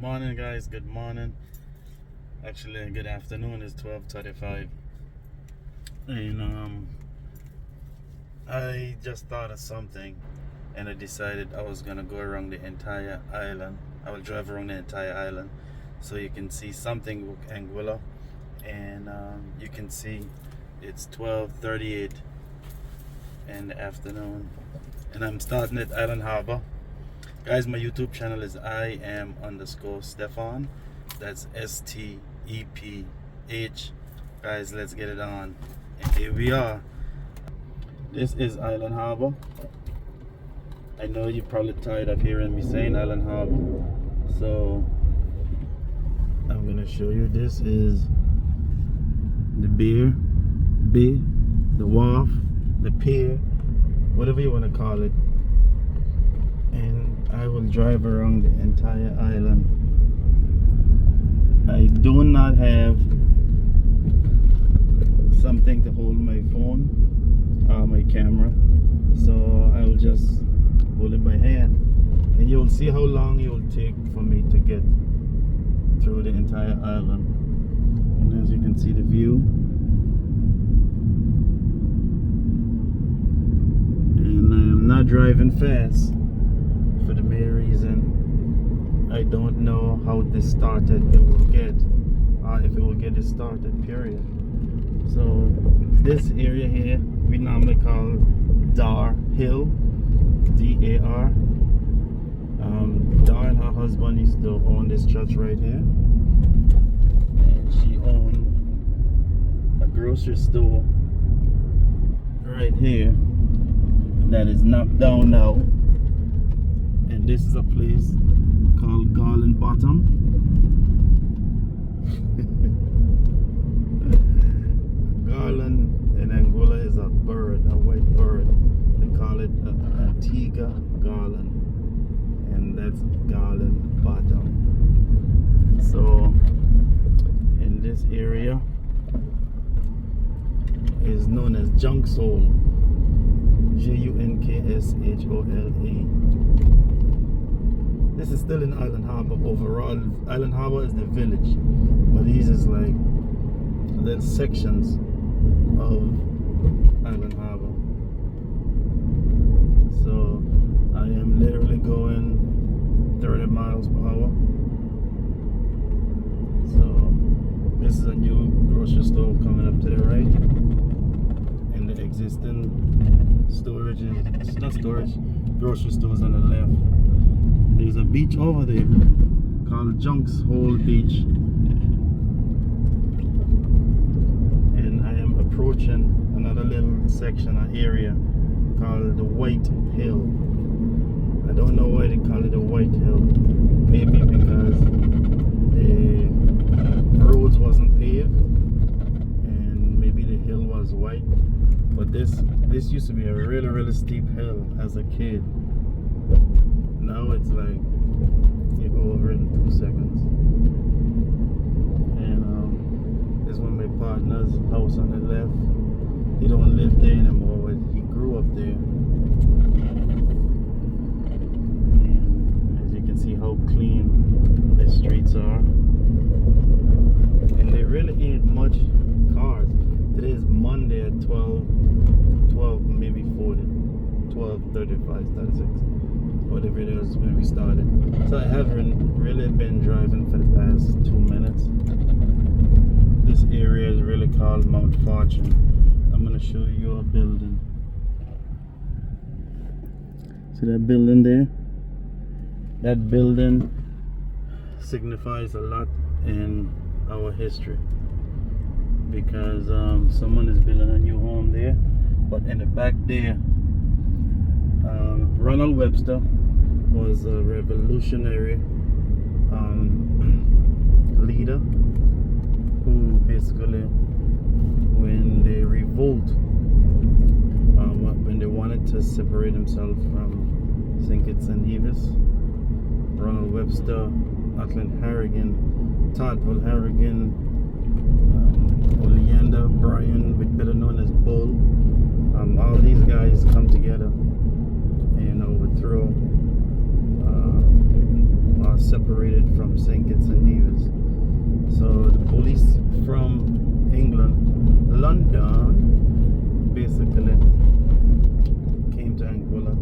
Morning, guys. Good morning. Actually, good afternoon. It's 12:35, and I just thought of something, and I decided I was gonna go around the entire island. I will drive around the entire island, so you can see something with Anguilla, and you can see it's 12:38 in the afternoon, and I'm starting at Island Harbor. Guys, my YouTube channel is IAM_Stefan. That's STEPH. Guys, let's get it on. And here we are. This is Island Harbor. I know you're probably tired of hearing me saying Island Harbor, so I'm gonna show you. This is the bay, the wharf, the pier, whatever you want to call it. And I will drive around the entire island. I do not have something to hold my phone or my camera, so I will just hold it by hand, and you will see how long it will take for me to get through the entire island. And as you can see, the view, and I am not driving fast, for the main reason I don't know how this started it will get, if it will get it started, period. So this area here we normally call Dar Hill, D-A-R. Dar and her husband used to own this church right here, and she owned a grocery store right here that is knocked down now. And this is a place called Garland Bottom. Garland in Anguilla is a bird, a white bird. They call it Antigua garland, and that's Garland Bottom. So in this area is known as Junksole, Junkshole. This is still in Island Harbor. Overall, Island Harbor is the village, but these is like little sections of Island Harbor. So I am literally going 30 miles per hour. So this is a new grocery store coming up to the right, and the existing storage is not storage, grocery stores on the left. There's a beach over there called Junksole Beach, and I am approaching another little section or area called the White Hill. I don't know why they call it the White Hill. Maybe because the roads wasn't paved, and maybe the hill was white. But this used to be a really steep hill as a kid. Now it's like you go over it in 2 seconds. And this is one of my partner's house on the left. He don't live there anymore, but he grew up there. And as you can see how clean the streets are. And there really ain't much cars. Today is Monday at 12 maybe 40, 12:35, 36. Whatever it is when we started. So I haven't really been driving for the past 2 minutes. This area is really called Mount Fortune. I'm gonna show you a building. See that building there? That building signifies a lot in our history, because someone is building a new home there. But in the back there, Ronald Webster was a revolutionary leader who basically, when they revolt, when they wanted to separate themselves from St. Kitts and Nevis, Ronald Webster, Atlan Harrigan, Toddville Harrigan, Oleander, Bryan, better known as Bull, all these guys come together and overthrow not separated from St. Kitts and Nevis. So the police from England, London, basically came to Anguilla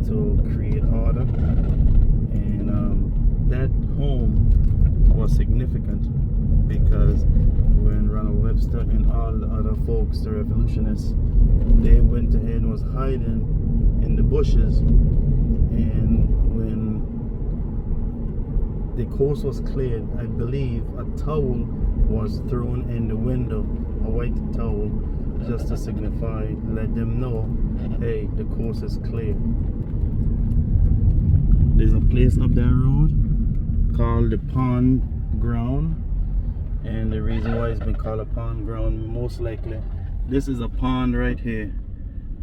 to create order, and that home was significant because when Ronald Webster and all the other folks, the revolutionists, they went ahead and was hiding in the bushes, and when the coast was cleared, I believe a towel was thrown in the window, a white towel, just to signify, let them know, hey, the coast is clear. There's a place up that road called the Pond Ground, and the reason why it's been called a pond ground, most likely this is a pond right here,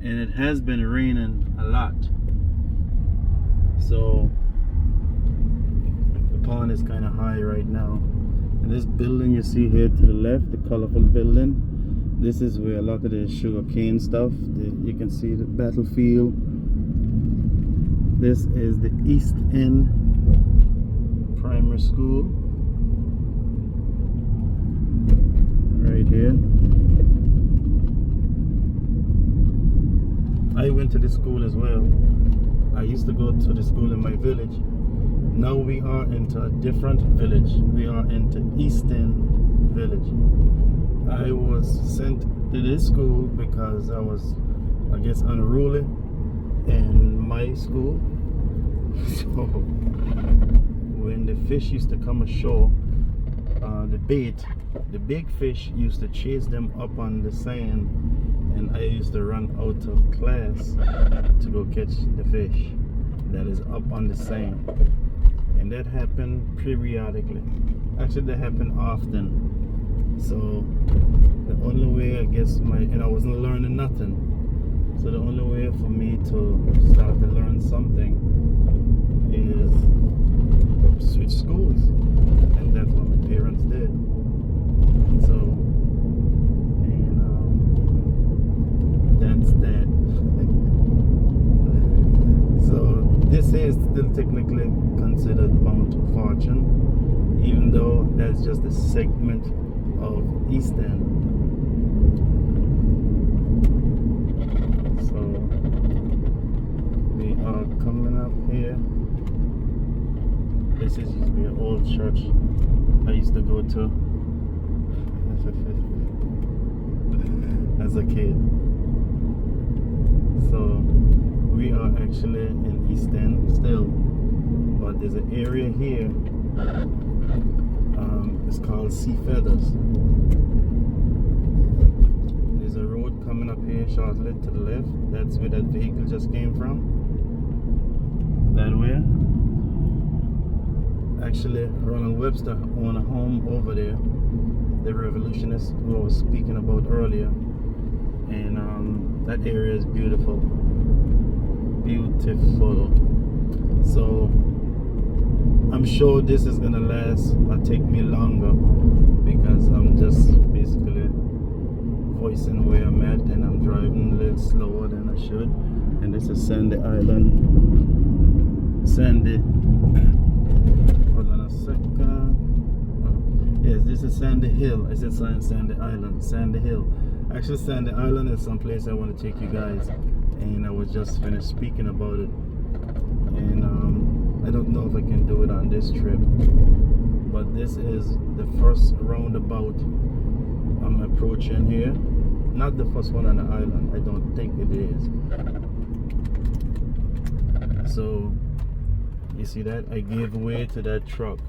and it has been raining a lot, so the pond is kind of high right now. And this building you see here to the left, the colorful building, this is where a lot of the sugar cane stuff, you can see the battlefield. This is the East End Primary School right here. I went to this school as well. I used to go to the school in my village. Now we are into a different village. We are into Eastern Village. I was sent to this school because I was, I guess, unruly in my school. So when the fish used to come ashore, the bait, the big fish used to chase them up on the sand, and I used to run out of class to go catch the fish that is up on the sand. And that happened periodically. Actually, that happened often. So the only way, I guess, and I wasn't learning nothing. So the only way for me to start to learn something is switch schools, and that's what my parents did. So, and that's that. So this is still technically considered Mount Fortune, even though that's just a segment of East End. So we are coming up here. This used to be an old church I used to go to as a kid. So we are actually in East End still, but there's an area here, it's called Sea Feathers. There's a road coming up here shortly to the left. That's where that vehicle just came from, that way. Actually, Ronald Webster owned a home over there, the revolutionists who I was speaking about earlier, and that area is beautiful. Beautiful. So I'm sure this is gonna last or take me longer because I'm just basically voicing where I'm at, and I'm driving a little slower than I should. And this is Sandy Island. Sandy. Hold on a second. Yes, this is Sandy Hill. I said Sandy Island. Sandy Hill. Actually, Sandy Island is someplace I want to take you guys, and I was just finished speaking about it. And I don't know if I can do it on this trip, but this is the first roundabout I'm approaching here. Not the first one on the island. I don't think it is. So you see that? I gave way to that truck.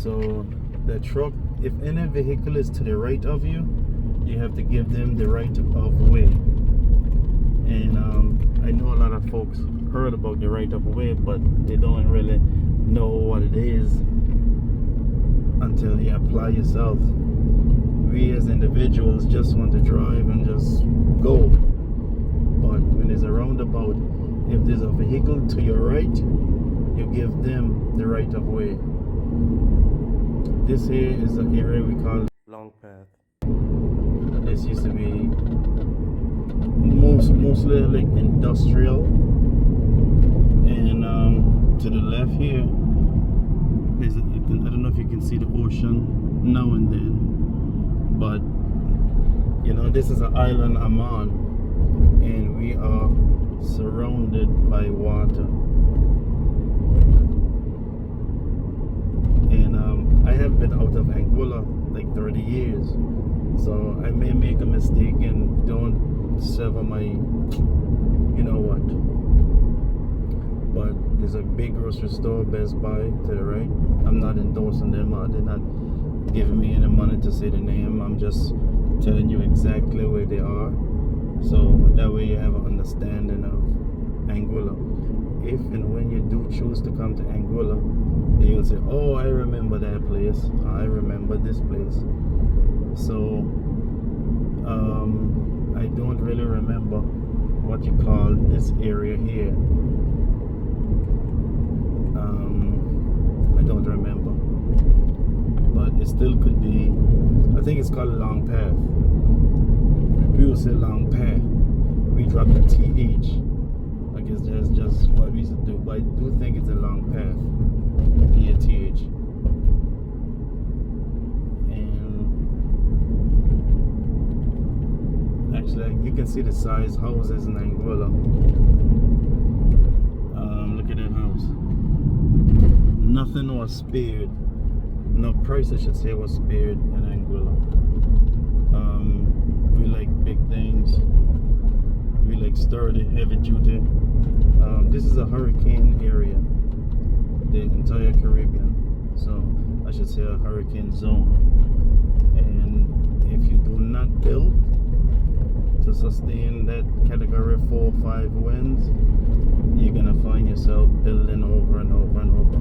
So the truck, if any vehicle is to the right of you, you have to give them the right of way. And I know a lot of folks heard about the right of way, but they don't really know what it is until you apply yourself. We as individuals just want to drive and just go. But when there's a roundabout, if there's a vehicle to your right, you give them the right of way. This here is an area we call Long Path. This used to be mostly like industrial, and to the left here I don't know if you can see the ocean now and then, but you know, this is an island I'm on, and we are surrounded by water. And I have been out of Anguilla like 30 years, so I may make a mistake and don't sever my, you know what. But there's a big grocery store, Best Buy, to the right. I'm not endorsing them, or they're not giving me any money to say the name. I'm just telling you exactly where they are, so that way you have an understanding of Anguilla. If and when you do choose to come to Anguilla, you'll say, oh, I remember that place, I remember this place. So I don't really remember what you call this area here. I don't remember, but it still could be, I think it's called a long path. People say long path, we drop the TH. I guess that's just what we used to do, but I do think it's a long path. PATH. And actually, you can see the size houses in Anguilla. Look at that house. Nothing was spared. No price, I should say, was spared in Anguilla. We like big things. We like sturdy, heavy duty. This is a hurricane area, the entire Caribbean, so I should say a hurricane zone. And if you do not build to sustain that category 4 or 5 winds, you're gonna find yourself building over and over and over.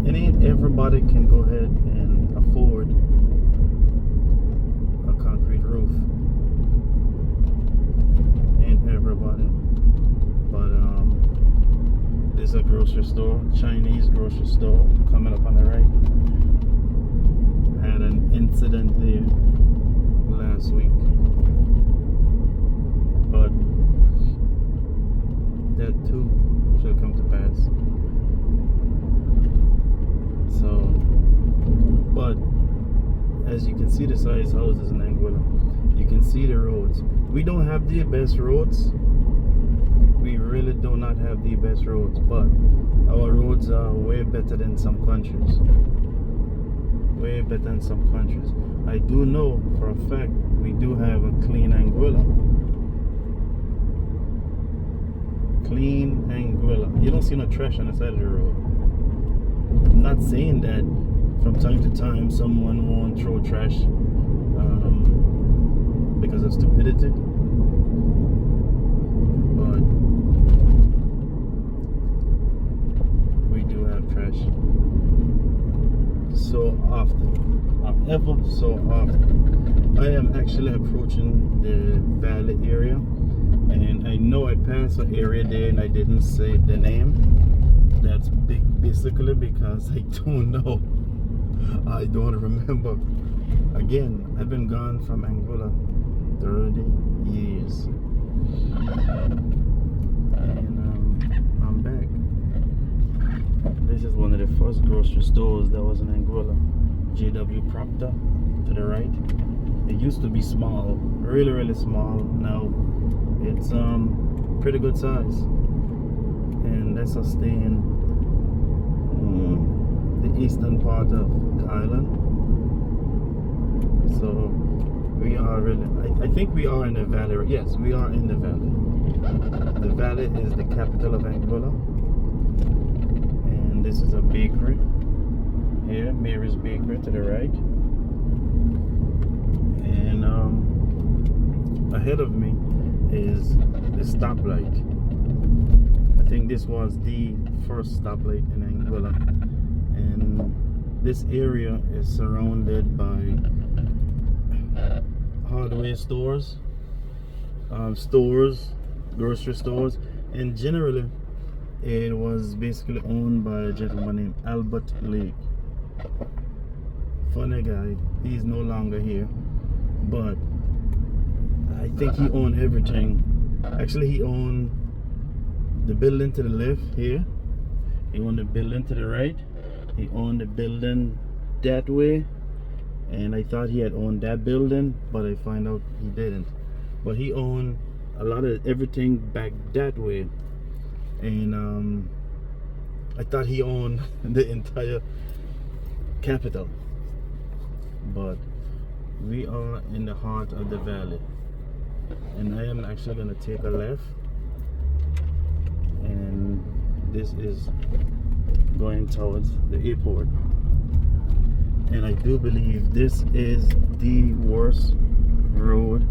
And ain't everybody can go ahead and afford a concrete roof. Ain't everybody. But there's a grocery store, Chinese grocery store, coming up on the right. Had an incident there last week, but that too shall come to pass. So, but as you can see the size houses in Anguilla, you can see the roads. We don't have the best roads. We really do not have the best roads, but our roads are way better than some countries. Way better than some countries. I do know for a fact we do have a clean Anguilla. Clean Anguilla. You don't see no trash on the side of the road. I'm not saying that from time to time someone won't throw trash because of stupidity, but we do have trash so often, ever so often. I am actually approaching the valley area, and I know I passed an area there and I didn't say the name. That's basically because I don't know. I don't remember. Again, I've been gone from Anguilla 30 years. And I'm back. This is one of the first grocery stores that was in Anguilla. JW Proctor to the right. It used to be small, really, really small. Now it's pretty good size. And that's us staying the eastern part of the island. So we are really, I think we are in the valley. Yes, we are in the valley. The valley is the capital of Anguilla. And this is a bakery here, Mary's Bakery to the right. And ahead of me is the stoplight. I think this was the first stoplight in Anguilla. And this area is surrounded by hardware stores, grocery stores, and generally it was basically owned by a gentleman named Albert Lake. Funny guy. He's no longer here, but I think he owned everything. Actually, he owned the building to the left here. He owned the building to the right. He owned a building that way, and I thought he had owned that building, but I find out he didn't. But he owned a lot of everything back that way, and I thought he owned the entire capital. But we are in the heart of the valley, and I am actually going to take a left, and this is going towards the airport. And I do believe this is the worst road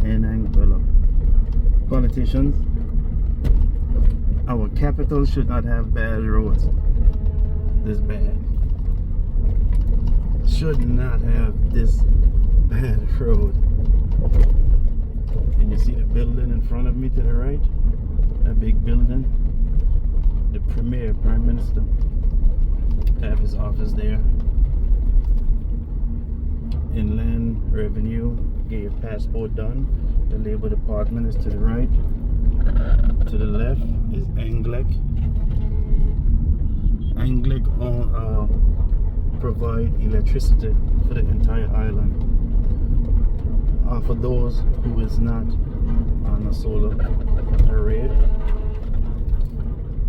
in Anguilla. Politicians, our capital should not have bad roads this bad. Should not have this bad road. And you see the building in front of me to the right? That big building? The premier prime minister have his office there. Inland Revenue gave passport done. The Labor Department is to the right. To the left is Anguilla. Anguilla provide electricity for the entire island. For those who is not on a solar array.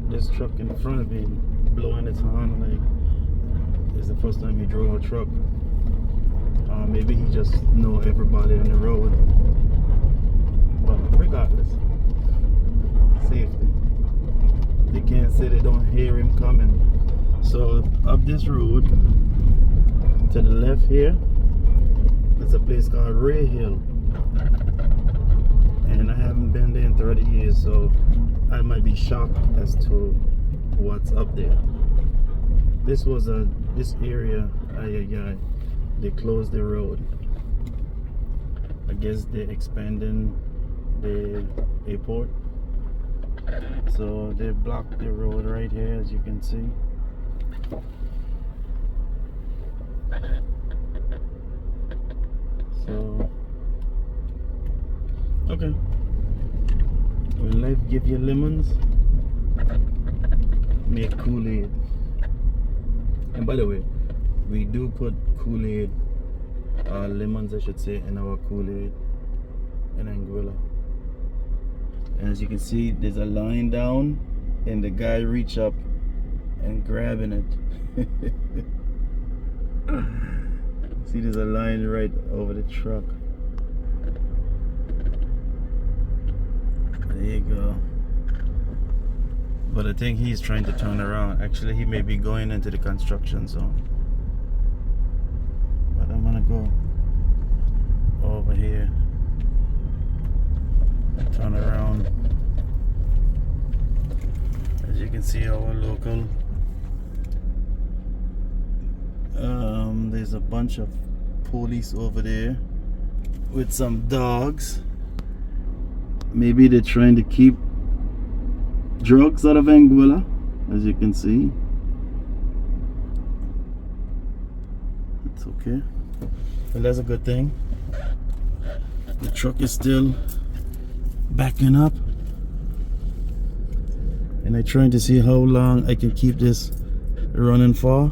This truck in front of me blowing its horn like it's the first time he drove a truck. Maybe he just know everybody on the road. But regardless, safety. They can't say they don't hear him coming. So up this road to the left here, there's a place called Ray Hill, and I haven't been there in 30 years, so I might be shocked as to what's up there. This area, they closed the road. I guess they're expanding the airport, so they blocked the road right here, as you can see. So okay, when life give you lemons, make Kool-Aid. And by the way, we do put Kool-Aid, lemons I should say, in our Kool-Aid in Anguilla. And as you can see, there's a line down, and the guy reach up and grabbing it. See, there's a line right over the truck. There you go. But I think he's trying to turn around. Actually, he may be going into the construction zone. But I'm gonna go over here and turn around. As you can see, our local, there's a bunch of police over there with some dogs. Maybe they're trying to keep drugs out of Anguilla, as you can see. It's okay. Well, that's a good thing. The truck is still backing up, and I'm trying to see how long I can keep this running for,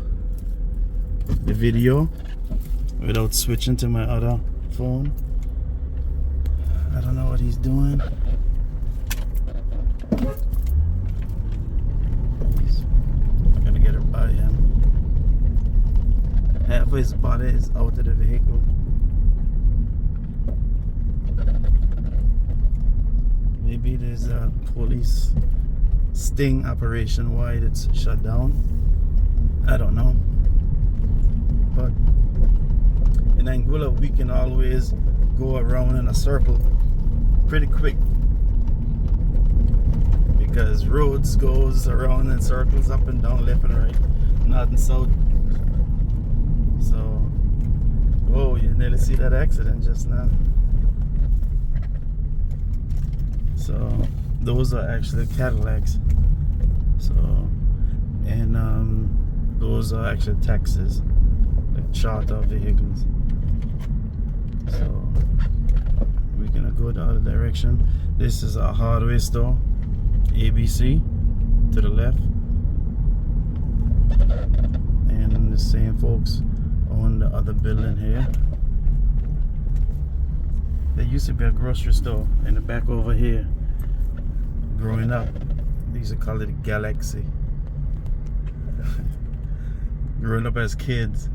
the video, without switching to my other phone. I don't know what he's doing. I'm gonna get her by him. Half of his body is out of the vehicle. Maybe there's a police sting operation why it's shut down. I don't know. But in Anguilla, we can always go around in a circle pretty quick, because roads goes around in circles, up and down, left and right, north and south. So, whoa, you nearly see that accident just now. So those are actually Cadillacs. So, and those are actually taxis, like charter vehicles. So we're gonna go the other direction. This is a hardware store, ABC, to the left. the same folks own the other building here. There used to be a grocery store in the back over here. Growing up, they used to call it Galaxy. Growing up as kids,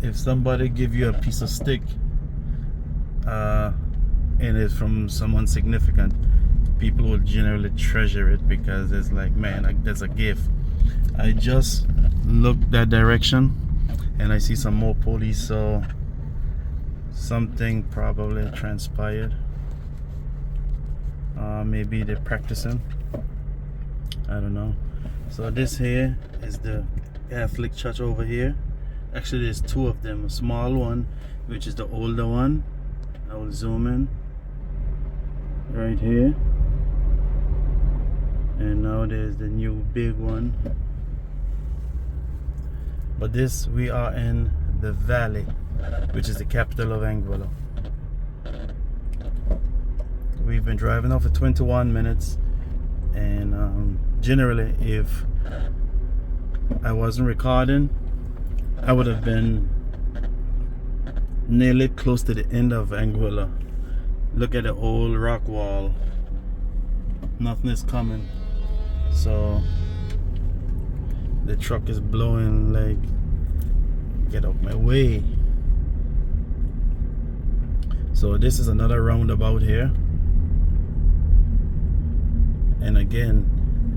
if somebody give you a piece of stick and it's from someone significant, people will generally treasure it because it's like, man, that's a gift. I just looked that direction and I see some more police, so something probably transpired. Maybe they're practicing, I don't know. So this here is the Catholic church over here. Actually there's two of them, a small one which is the older one. I will zoom in right here, and now there's the new big one. But this, we are in the valley, which is the capital of Anguilla. We've been driving now for 21 minutes, and generally if I wasn't recording, I would have been nearly close to the end of Anguilla. Look at the old rock wall. Nothing is coming, so the truck is blowing like, get out my way. So this is another roundabout here, and again,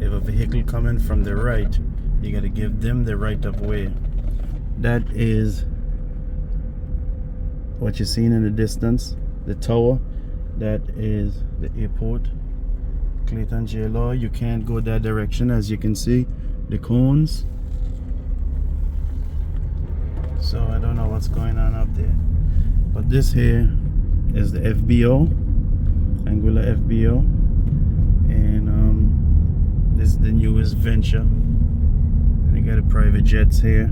if a vehicle coming from the right, you got to give them the right of way. That is what you're seeing in the distance, the tower. That is the airport, Clayton J. Law. You can't go that direction, as you can see the cones. So I don't know what's going on up there, but this here is the FBO, Anguilla FBO, and this is the newest venture. And they got the private jets here.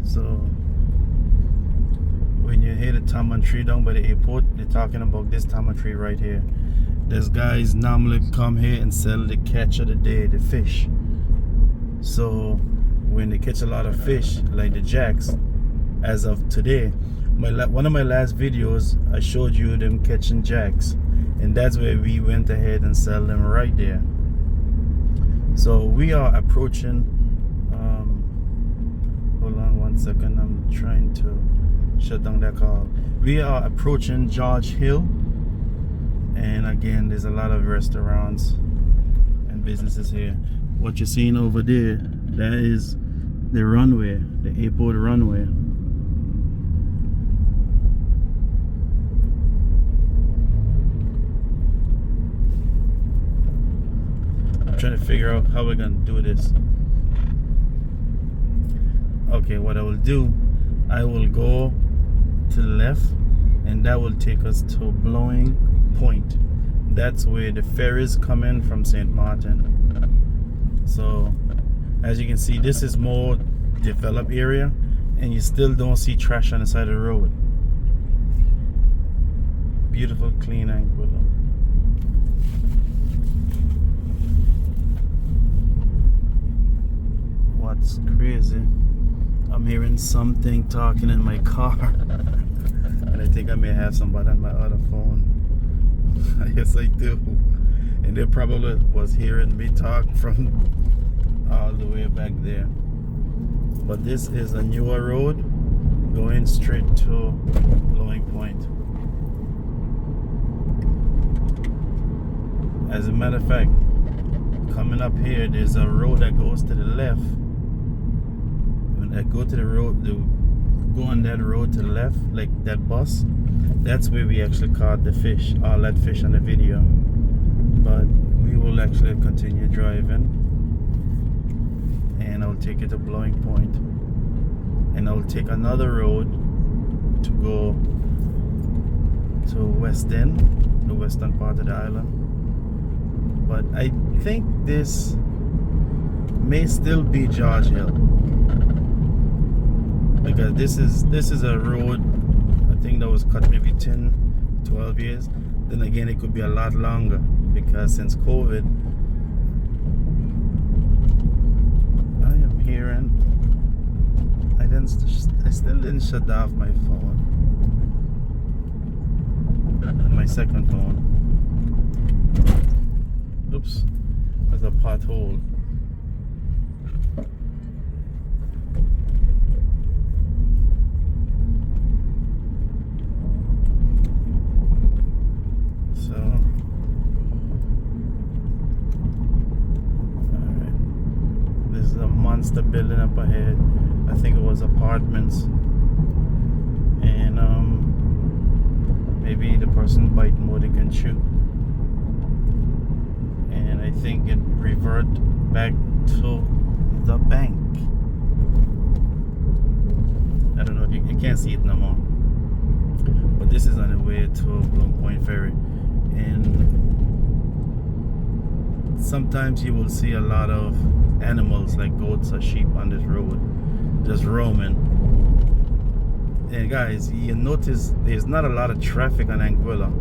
So when you hear the tamarind tree down by the airport, they're talking about this tamarind tree right here. These guys normally come here and sell the catch of the day, the fish. So when they catch a lot of fish, like the jacks, as of today, one of my last videos, I showed you them catching jacks, and that's where we went ahead and sell them right there. So we are approaching, hold on one second, I'm trying to shut down that call. We are approaching George Hill, and again, there's a lot of restaurants and businesses here. What you're seeing over there, that is the runway, the airport runway. I'm trying to figure out how we're gonna do this. Okay, what I will do, I will go to the left, and that will take us to Blowing Point. That's where the ferries come in from St. Martin. So as you can see, this is more developed area, and you still don't see trash on the side of the road. Beautiful, clean Anguilla. What's crazy, I'm hearing something talking in my car and I think I may have somebody on my other phone. Yes, I do. And they probably was hearing me talk from all the way back there. But this is a newer road going straight to Blowing Point. As a matter of fact, coming up here, there's a road that goes to the left. When I go to the road, go on that road to the left, like that bus, that's where we actually caught the fish, all that fish on the video. But we will actually continue driving, and I'll take it to Blowing Point, and I'll take another road to go to West End, the western part of the island. But I think this may still be George Hill, because this is a road I think that was cut maybe 10-12 years. Then again, it could be a lot longer, because since COVID, I still didn't shut off my phone. My second phone. Oops, there's a pothole. So, alright. This is a monster building up ahead. I think it was apartments. And maybe the person biting more they can chew. And I think it revert back to the bank. I don't know if you can't see it no more. But this is on the way to Long Point Ferry. And sometimes you will see a lot of animals like goats or sheep on this road just roaming. And guys, you notice there's not a lot of traffic on Anguilla.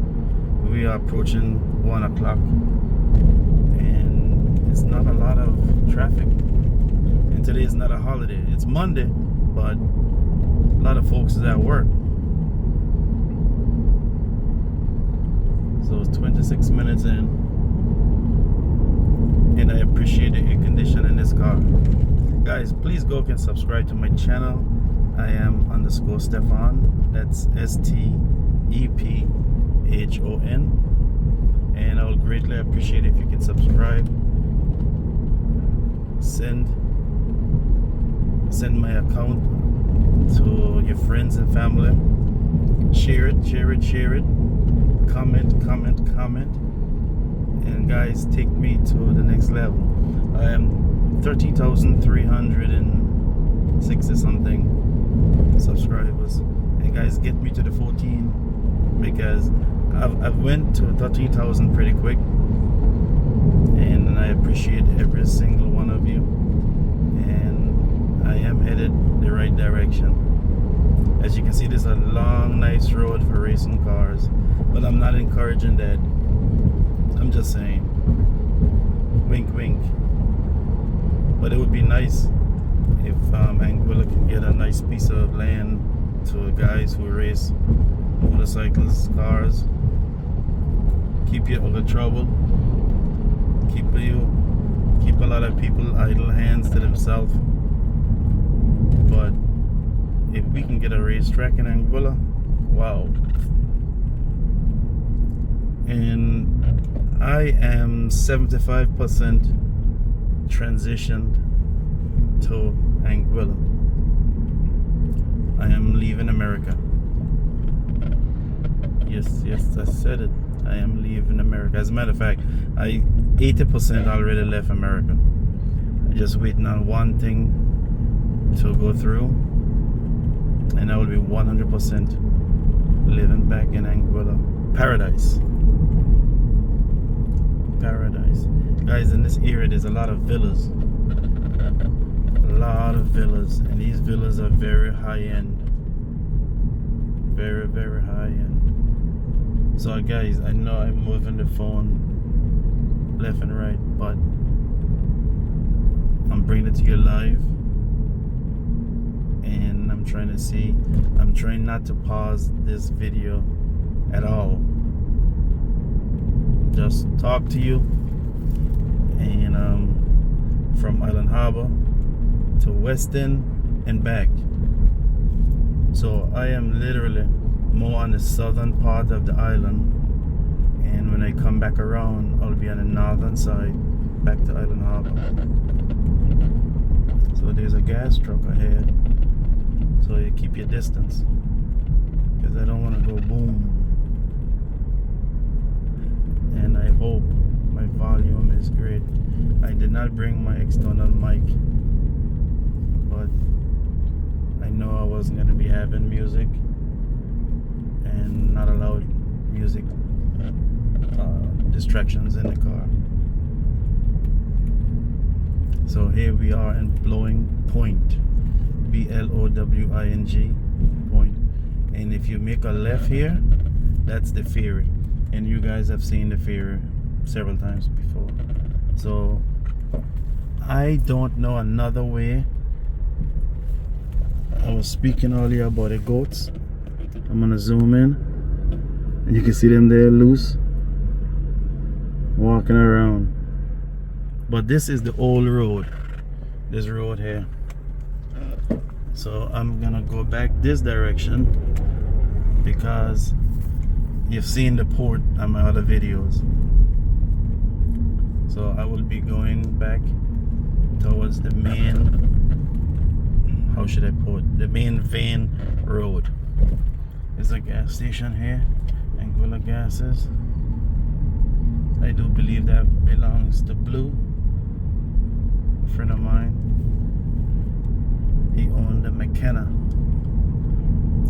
We are approaching 1 o'clock and it's not a lot of traffic. And today is not a holiday. It's Monday, but a lot of folks is at work. So it's 26 minutes in, and I appreciate the air conditioning in this car. Guys, please go and subscribe to my channel. I am _Stefan. That's STEPHON. And I will greatly appreciate if you can subscribe. Send my account to your friends and family. Share it. Comment. And guys, take me to the next level. I am 13,360 something subscribers, and guys, get me to the 14, because I've went to 13,000 pretty quick, and I appreciate every single one of you, and I am headed the right direction. As you can see, this is a long, nice road for racing cars, but I'm not encouraging that. I'm just saying, wink wink. But it would be nice if Anguilla can get a nice piece of land to guys who race motorcycles, cars. Keep you out of trouble. Keep a lot of people idle hands to themselves. But if we can get a racetrack in Anguilla, wow. And I am 75% transitioned to Anguilla. I am leaving America. Yes, I said it. I am leaving America. As a matter of fact, I 80% already left America. I'm just waiting on one thing to go through, and I will be 100% living back in Anguilla. Paradise. Guys, in this area there's a lot of villas. And these villas are very high end. Very, very high end. So guys, I know I'm moving the phone left and right, but I'm bringing it to you live, and I'm trying not to pause this video at all. Just talk to you, and from Island Harbor to Weston and back. So I am literally more on the southern part of the island, and when I come back around, I'll be on the northern side, back to Island Harbor. So there's a gas truck ahead, so you keep your distance, because I don't want to go boom. And I hope my volume is great. I did not bring my external mic, but I know I wasn't going to be having music and not allowed music distractions in the car. So here we are in Blowing Point, BLOWING Point, and if you make a left here, that's the ferry, and you guys have seen the ferry several times before. So I don't know another way I was speaking earlier about the goats. I'm gonna zoom in, and you can see them there loose, walking around. But this is the old road. This road here. So I'm gonna go back this direction because you've seen the port on my other videos. So I will be going back towards the main, how should I put it? The main vein road. There's a gas station here, Anguilla gases. I do believe that belongs to Blue, a friend of mine. He owned a McKenna.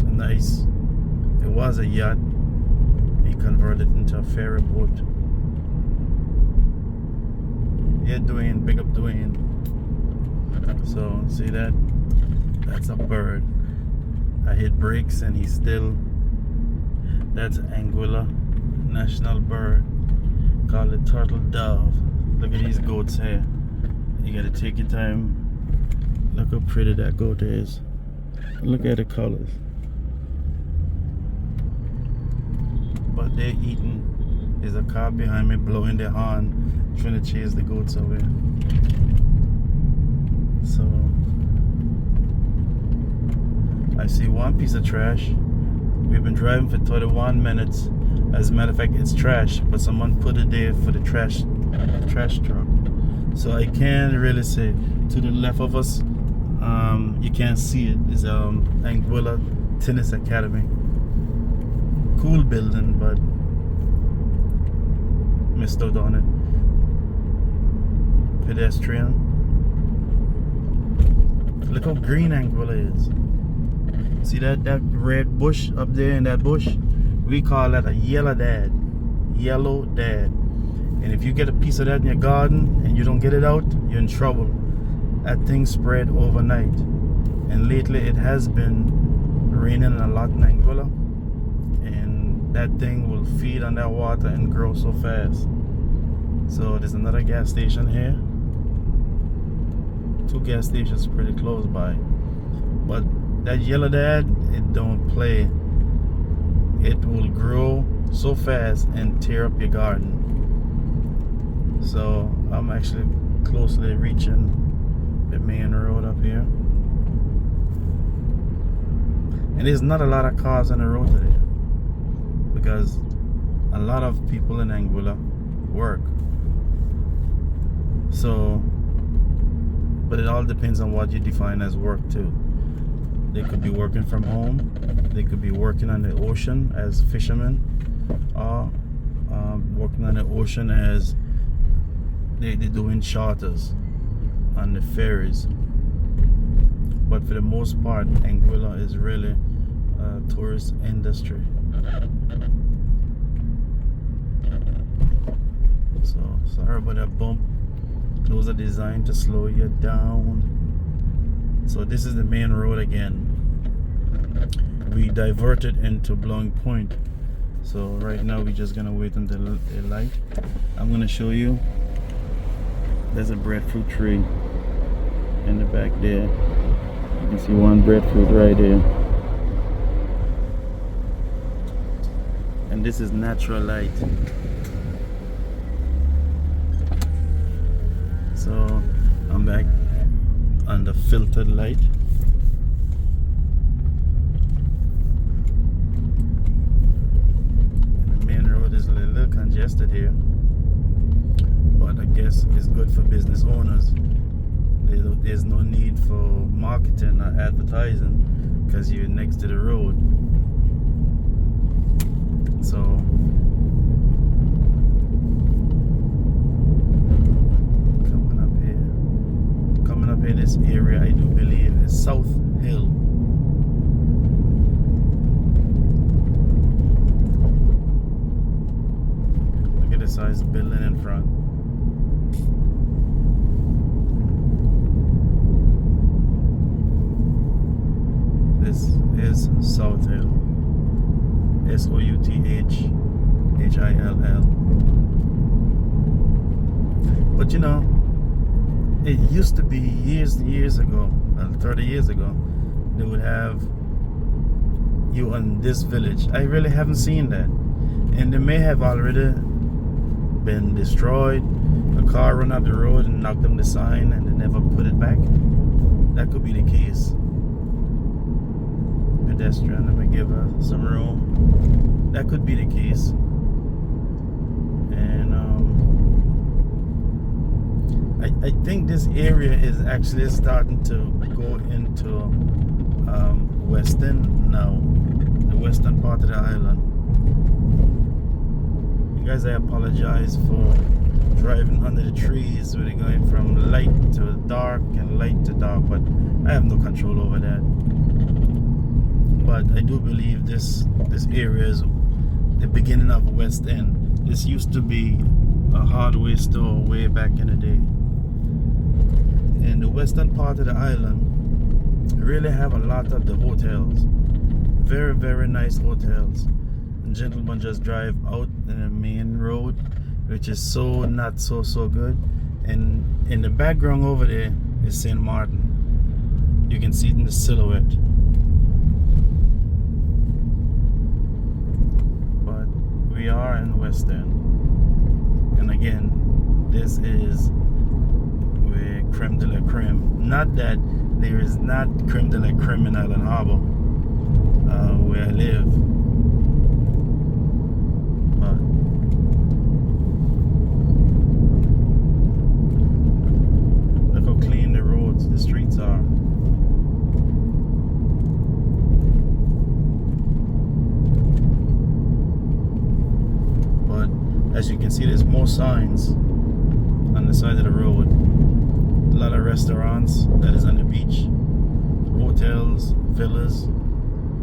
Nice. It was a yacht. He converted it into a ferry boat. Yeah, Dwayne, big up Dwayne. So, see that? That's a bird. I hit brakes and he's still. That's Anguilla national bird. Called it turtle dove. Look at these goats here. You gotta take your time. Look how pretty that goat is. Look at the colors. But they're eating. There's a car behind me blowing their horn, trying to chase the goats away. So I see one piece of trash. We've been driving for 31 minutes. As a matter of fact, it's trash, but someone put it there for the trash truck. So I can't really say. To the left of us, you can't see it. It's Anguilla Tennis Academy. Cool building, but missed out on it. Pedestrian. Look how green Anguilla is. See that red bush up there in that bush? We call that a yellow dad. Yellow dad. And if you get a piece of that in your garden and you don't get it out, you're in trouble. That thing spread overnight. And lately it has been raining a lot in Anguilla. And that thing will feed on that water and grow so fast. So there's another gas station here. 2 gas stations pretty close by. But that yellow dad, it don't play. It will grow so fast and tear up your garden. So I'm actually closely reaching the main road up here. And there's not a lot of cars on the road today because a lot of people in Anguilla work. So, but it all depends on what you define as work too. They could be working from home. They could be working on the ocean as fishermen, or working on the ocean as they're doing charters on the ferries. But for the most part, Anguilla is really a tourist industry. So sorry about that bump. Those are designed to slow you down. So this is the main road again. We diverted into Blowing Point. So right now we're just gonna wait until the light. I'm gonna show you. There's a breadfruit tree in the back there. You can see one breadfruit right there. And this is natural light. So I'm back on the filtered light. The main road is a little congested here, but I guess it's good for business owners. There's no need for marketing or advertising because you're next to the road. So coming up in this area, I do believe is South Hill. Look at the size building in front. This is South Hill. Southhill. But you know, it used to be years ago, 30 years ago, they would have you on this village. I really haven't seen that, and they may have already been destroyed. A car run up the road and knocked them the sign, and they never put it back. That could be the case. Pedestrian, let me give her some room. That could be the case. And I think this area is actually starting to go into western now, the western part of the island. You guys, I apologize for driving under the trees where they're going from light to dark and light to dark, but I have no control over that. But I do believe this area is the beginning of West End. This used to be a hardware store way back in the day. And the western part of the island really have a lot of the hotels. Very, very nice hotels. And gentlemen just drive out in the main road, which is so not so good. And in the background over there is St. Martin. You can see it in the silhouette. But we are in West End. And again, this is where creme de la creme. Not that there is not creme de la creme in Island Harbor, where I live. But look how clean the roads, the streets are. But as you can see, there's more signs on the side of the road. A lot of restaurants that is on the beach, hotels, villas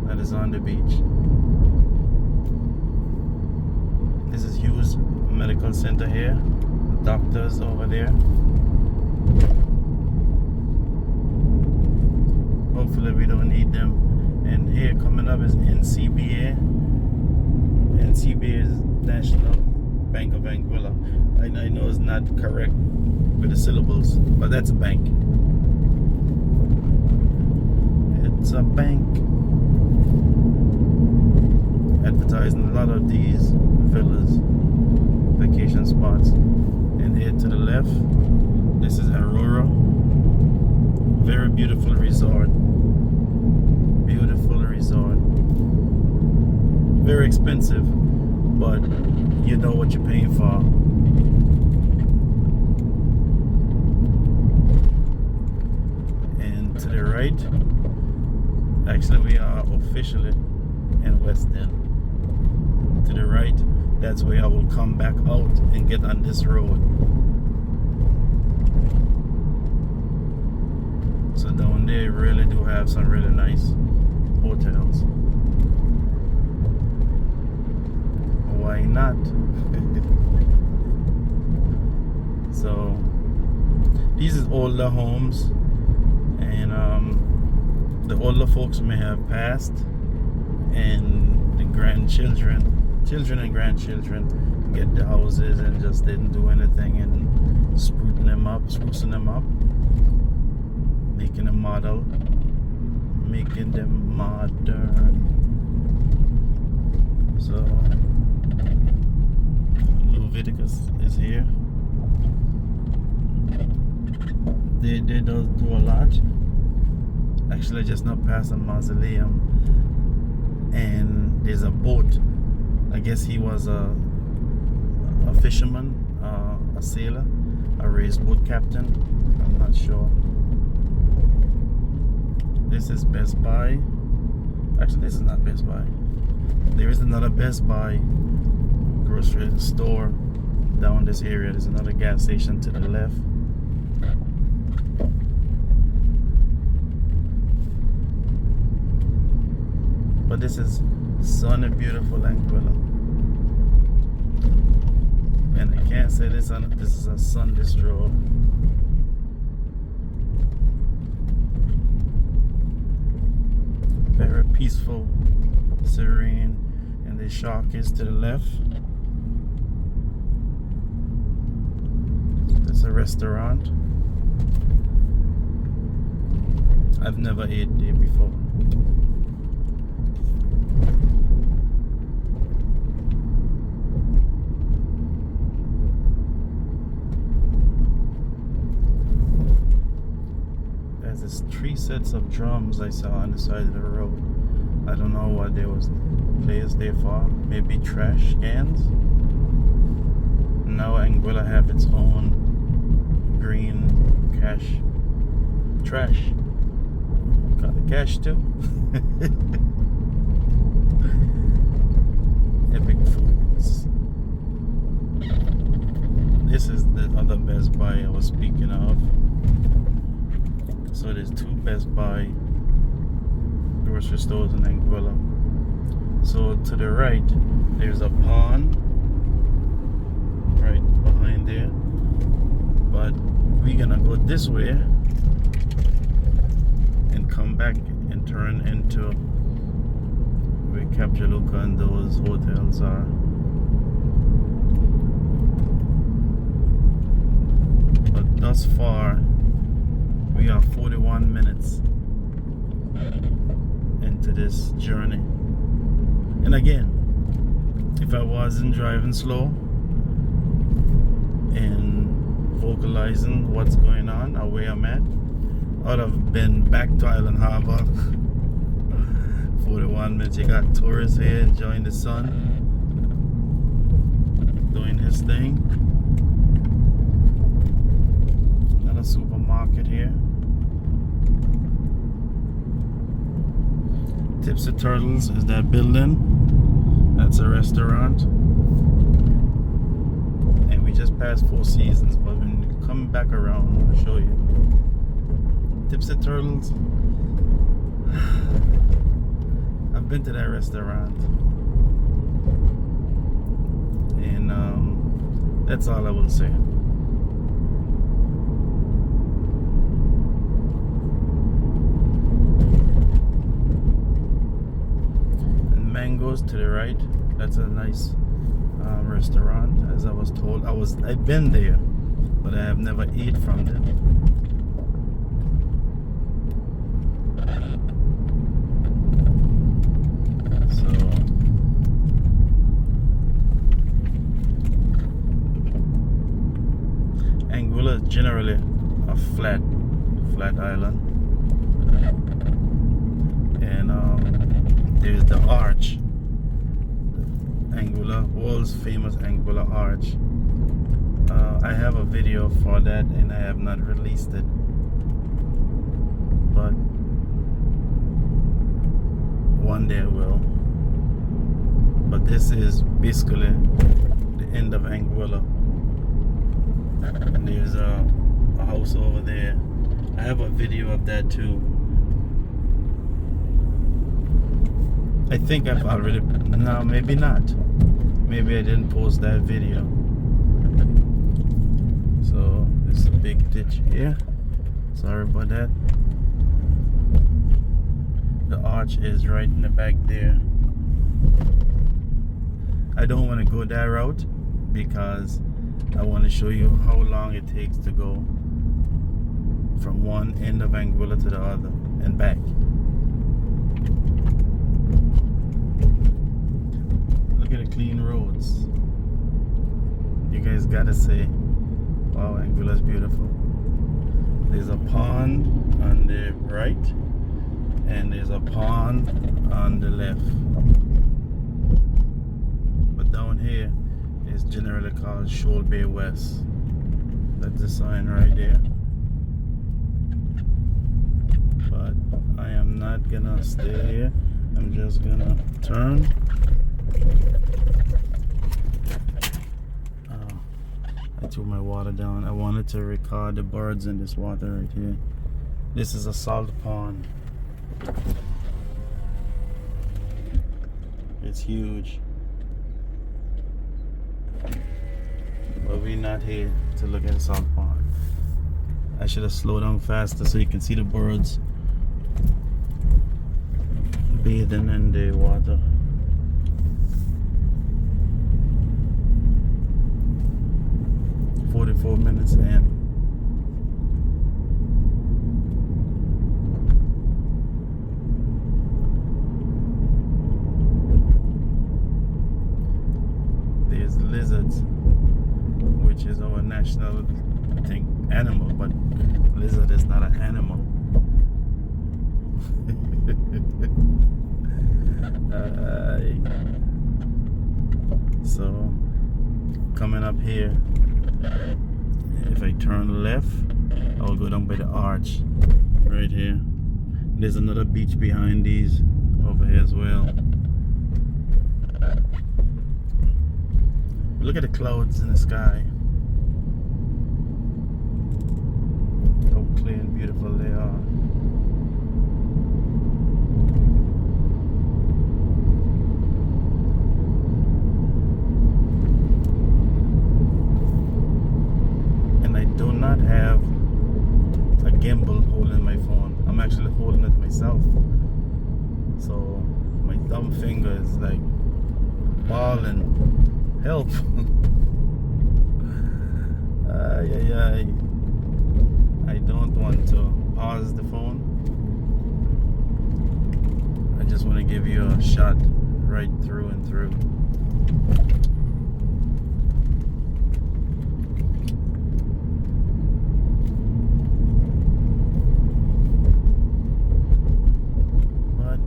that is on the beach. This is Hughes Medical Center here. Doctors over there. Hopefully we don't need them. And here coming up is NCBA. NCBA is National Bank of Anguilla. I know it's not correct with the syllables, but that's a bank. It's a bank. Advertising a lot of these villas, vacation spots. And here to the left, this is Aurora. Very beautiful resort. Beautiful resort. Very expensive, but you know what you're paying for. And to the right, actually we are officially in West End. To the right, that's where I will come back out and get on this road. So down there really do have some really nice hotels. Why not? So these is older homes, and the older folks may have passed, and the children and grandchildren get the houses and just didn't do anything and sprucing them up, making them model, making them modern. So Leviticus is here. They do a lot. Actually, I just now passed a mausoleum, and there's a boat. I guess he was a fisherman, a sailor, a raised boat captain. I'm not sure. This is Best Buy. Actually, this is not Best Buy. There is another Best Buy grocery store down this area. There's another gas station to the left. But this is sunny, beautiful Anguilla. And I can't say this is a Sunday stroll. Very peaceful, serene, and the shark is to the left. It's a restaurant. I've never ate there before. There's 3 sets of drums I saw on the side of the road. I don't know what they was placed there for. Maybe trash cans. Now Anguilla have its own green trash. Got the cash too. Epic Foods. This is the other Best Buy I was speaking of. So there's 2 Best Buy grocery stores in Anguilla. So to the right, there's a pond right behind there. But we're gonna go this way and come back and turn into where Capture Luca and those hotels are. But thus far, we are 41 minutes into this journey. And again, if I wasn't driving slow and vocalizing what's going on or where I'm at, I'd have been back to Island Harbor. 41 minutes. You got tourists here enjoying the sun, doing his thing. Another supermarket here. Tipsy Turtles is that building. That's a restaurant. And we just passed 4 Seasons, but when you come back around, I'll show you. Tipsy Turtles. I've been to that restaurant. And that's all I will say. Mangoes to the right. That's a nice restaurant, as I was told. I've been there, but I have never ate from them. So Anguilla is generally a flat island, and there's the arch, Anguilla, world's famous Anguilla arch. I have a video for that and I have not released it, but one day I will. But this is basically the end of Anguilla, and there's a house over there. I have a video of that too. I think I've already, no, maybe not. Maybe I didn't post that video. So there's a big ditch here. Sorry about that. The arch is right in the back there. I don't want to go that route because I want to show you how long it takes to go from one end of Anguilla to the other and back. Look at the clean roads. You guys gotta say, wow, Anguilla's beautiful. There's a pond on the right and there's a pond on the left. But down here is generally called Shoal Bay West. That's the sign right there. But I am not gonna stay here. I'm just gonna turn. I threw my water down. I wanted to record the birds in this water right here. This is a salt pond. It's huge. But we're not here to look at the salt pond. I should have slowed down faster so you can see the birds bathing in the water. .4 minutes in. international thing, animal, but lizard is not an animal. So coming up here, if I turn left, I'll go down by the arch right here. There's another beach behind these over here as well. Look at the clouds in the sky. How clear and beautiful they are. And I do not have a gimbal holding my phone. I'm actually holding it myself. So my thumb finger is like balling. Help. I don't want to pause the phone. I just want to give you a shot right through and through. But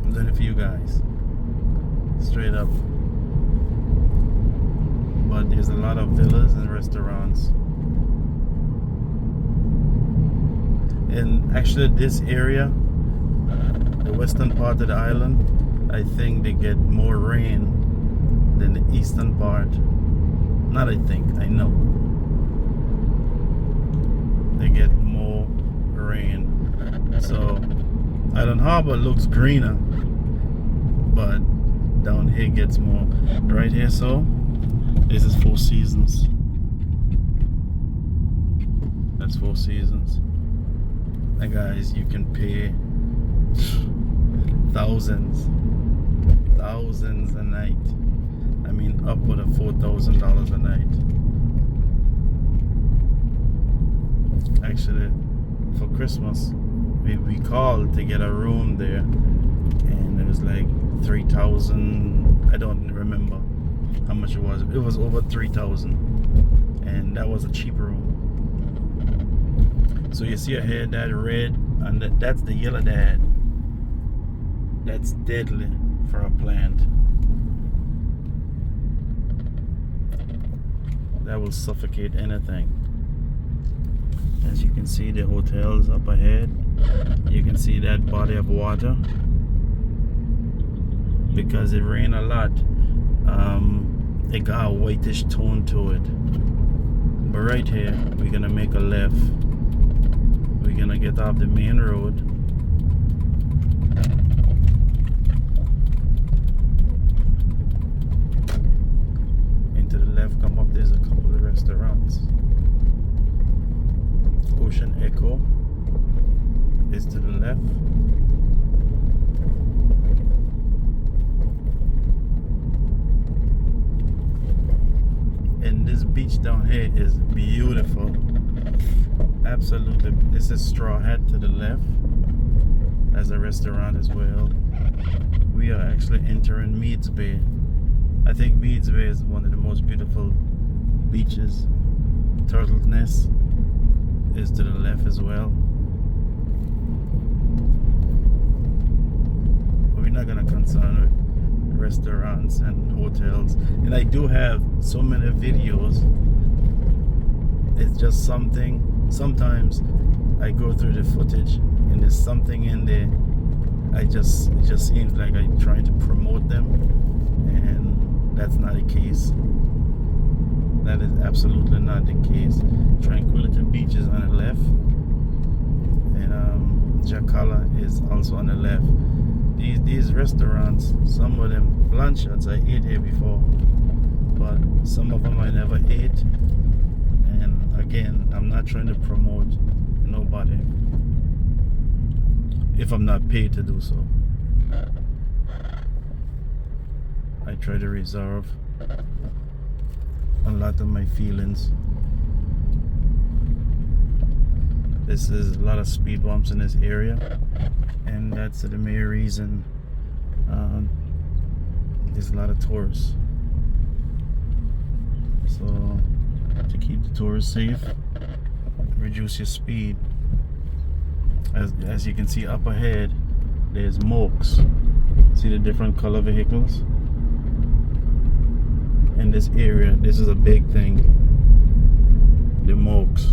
I'm doing it for you guys. Straight up. But there's a lot of villas and restaurants. And actually this area, the western part of the island, I think they get more rain than the eastern part. Not I think, I know. They get more rain. So Island Harbor looks greener, but down here gets more. Right here, so this is Four Seasons. That's Four Seasons. And guys, you can pay thousands a night. I mean, upward of $4,000 a night. Actually, for Christmas, we called to get a room there, and it was like 3,000. I don't remember how much it was. It was over 3,000, and that was a cheap room. So you see ahead that red, and that's the yellow dad. That's deadly for a plant. That will suffocate anything. As you can see, the hotels up ahead. You can see that body of water. Because it rained a lot, it got a whitish tone to it. But right here, we're gonna make a left. We're gonna get off the main road. Into the left, come up, there's a couple of restaurants. Ocean Echo is to the left. And this beach down here is beautiful. Absolutely. This is Straw Hat to the left. There's a restaurant as well. We are actually entering Meads Bay. I think Meads Bay is one of the most beautiful beaches. Turtle's Nest is to the left as well. But we're not gonna concern with restaurants and hotels. And I do have so many videos. It's just something, sometimes I go through the footage and there's something in there. It just seems like I'm trying to promote them, and that's not the case. That is absolutely not the case. Tranquility Beach is on the left, and Jacala is also on the left. These restaurants, some of them Blanchards I ate here before, but some of them I never ate. And again, I'm not trying to promote nobody if I'm not paid to do so. I try to reserve a lot of my feelings. This is a lot of speed bumps in this area, and that's the main reason there's a lot of tourists. So to keep the tourists safe, reduce your speed. As you can see up ahead, there's mokes. See the different color vehicles in this area. This is a big thing, the mokes.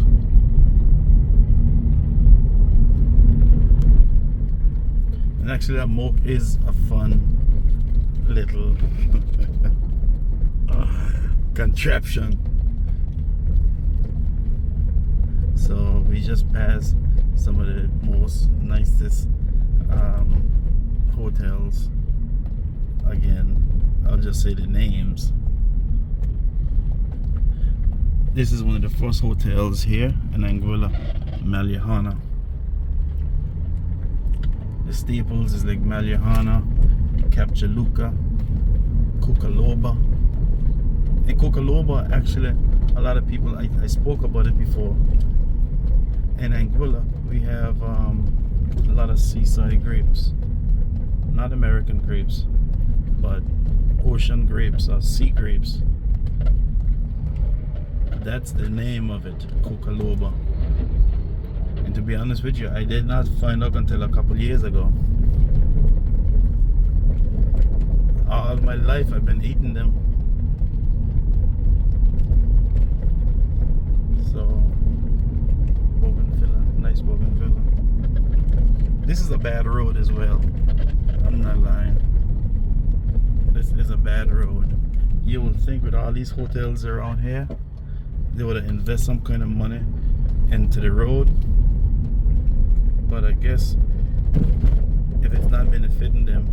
And actually that moke is a fun little contraption. So we just passed some of the most nicest hotels. Again, I'll just say the names. This is one of the first hotels here in Anguilla, Malihana. The staples is like Malihana, Capchaluca, Cucaloba. In Cucaloba, actually, a lot of people, I spoke about it before. In Anguilla, we have a lot of seaside grapes. Not American grapes, but ocean grapes or sea grapes. That's the name of it, Cucaloba. And to be honest with you, I did not find out until a couple years ago. All my life I've been eating them. So, bougainvillea, nice bougainvillea. This is a bad road as well. I'm not lying. This is a bad road. You would think with all these hotels around here, they would have invested some kind of money into the road. But I guess if it's not benefiting them,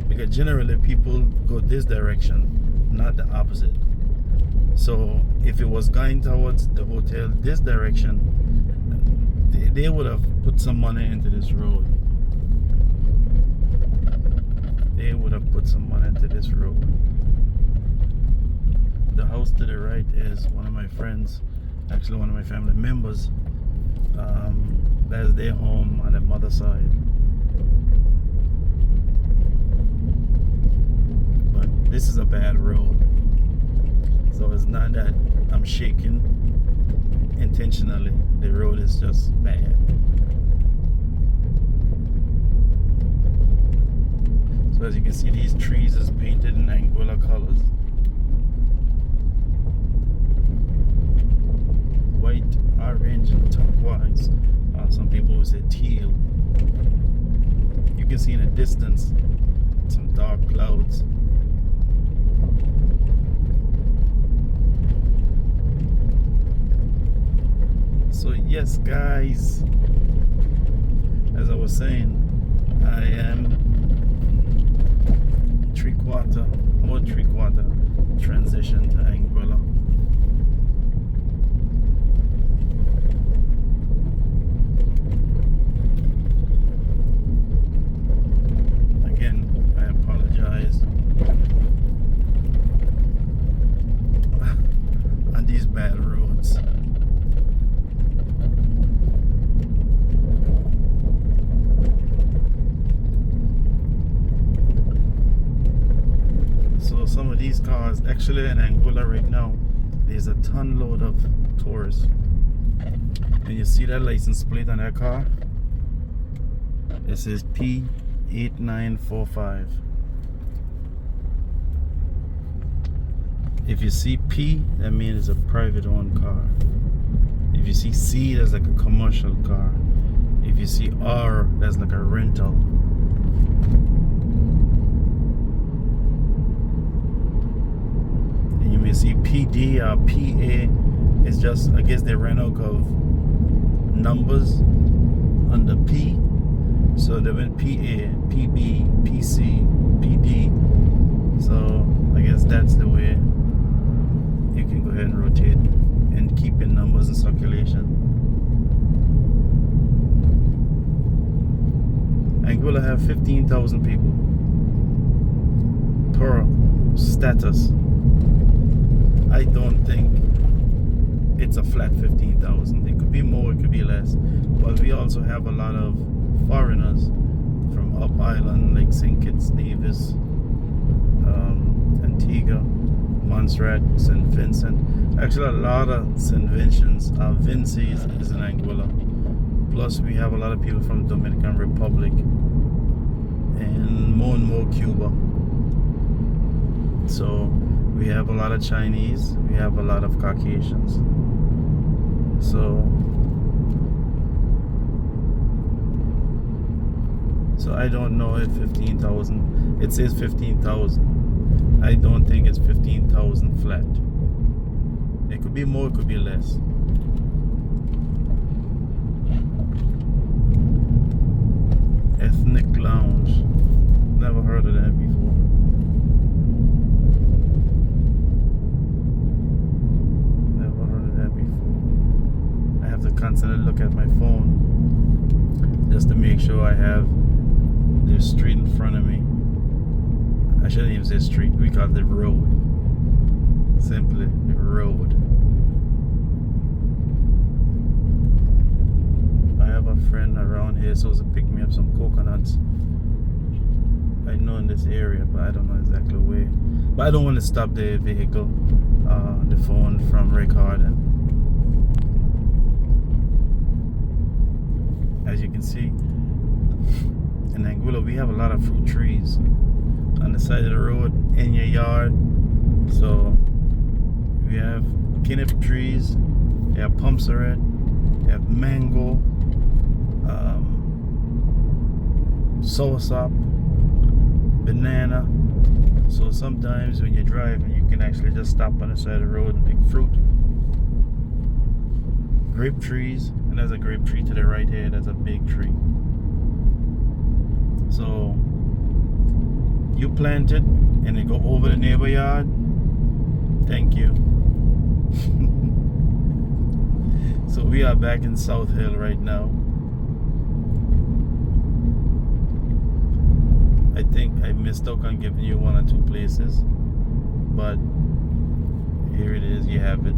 because generally people go this direction, not the opposite. So if it was going towards the hotel this direction, they would have put some money into this road. They would have put some money into this road. The house to the right is one of my friends, actually one of my family members. That's their home on the mother side. But this is a bad road. So it's not that I'm shaking intentionally. The road is just bad. So as you can see, these trees is painted in Anguilla colors. White, orange, and turquoise. Some people would say teal. You can see in the distance some dark clouds. So yes, guys, as I was saying, I am three-quarter transition to Anguilla. On these bad roads. So some of these cars, actually in Anguilla right now, there's a ton load of tourists. And you see that license plate on that car? It says P8945. If you see P, that means it's a private owned car. If you see C, that's like a commercial car. If you see R, that's like a rental. And you may see PD or PA. It's just, I guess they ran out of numbers under P. So they went PA, PB, PC, PD. So I guess that's the way you can go ahead and rotate and keep in numbers in circulation. Anguilla have 15,000 people per status. I don't think it's a flat 15,000. It could be more, it could be less. But we also have a lot of foreigners from up island like St. Kitts, Nevis, Antigua, Montserrat, St. Vincent. Actually, a lot of St. Vincent's, Vincey's is in Anguilla. Plus, we have a lot of people from the Dominican Republic and more Cuba. So we have a lot of Chinese, we have a lot of Caucasians. So I don't know if 15,000, it says 15,000. I don't think it's 15,000 flat. It could be more, it could be less. Ethnic Lounge. Never heard of that before. Never heard of that before. I have to constantly look at my phone just to make sure I have the street in front of me. I shouldn't even say street, we call it the road. Simply road. I have a friend around here supposed to pick me up some coconuts. I know in this area, but I don't know exactly where. But I don't want to stop the vehicle, the phone from recording. As you can see, in Anguilla we have a lot of fruit trees on the side of the road in your yard. So we have kinip trees, we have pumpseret, we have mango, soursop, banana. So sometimes when you're driving, you can actually just stop on the side of the road and pick fruit. Grape trees, and there's a grape tree to the right here. That's a big tree. So you plant it and it go over the neighbor yard. Thank you. So we are back in South Hill right now. I think I missed out on giving you one or two places, but here it is, you have it.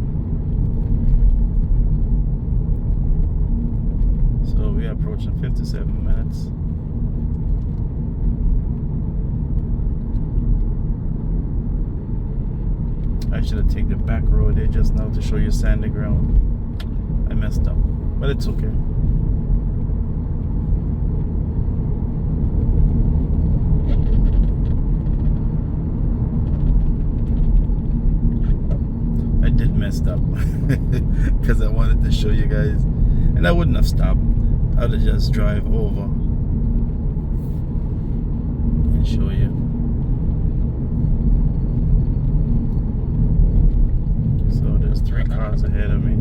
So we are approaching 57 minutes. I should have taken the back road there just now to show you sandy ground. I messed up, but it's okay. I did messed up because I wanted to show you guys, and I wouldn't have stopped. I'd have just drive over and show you. So there's 3 cars ahead of me.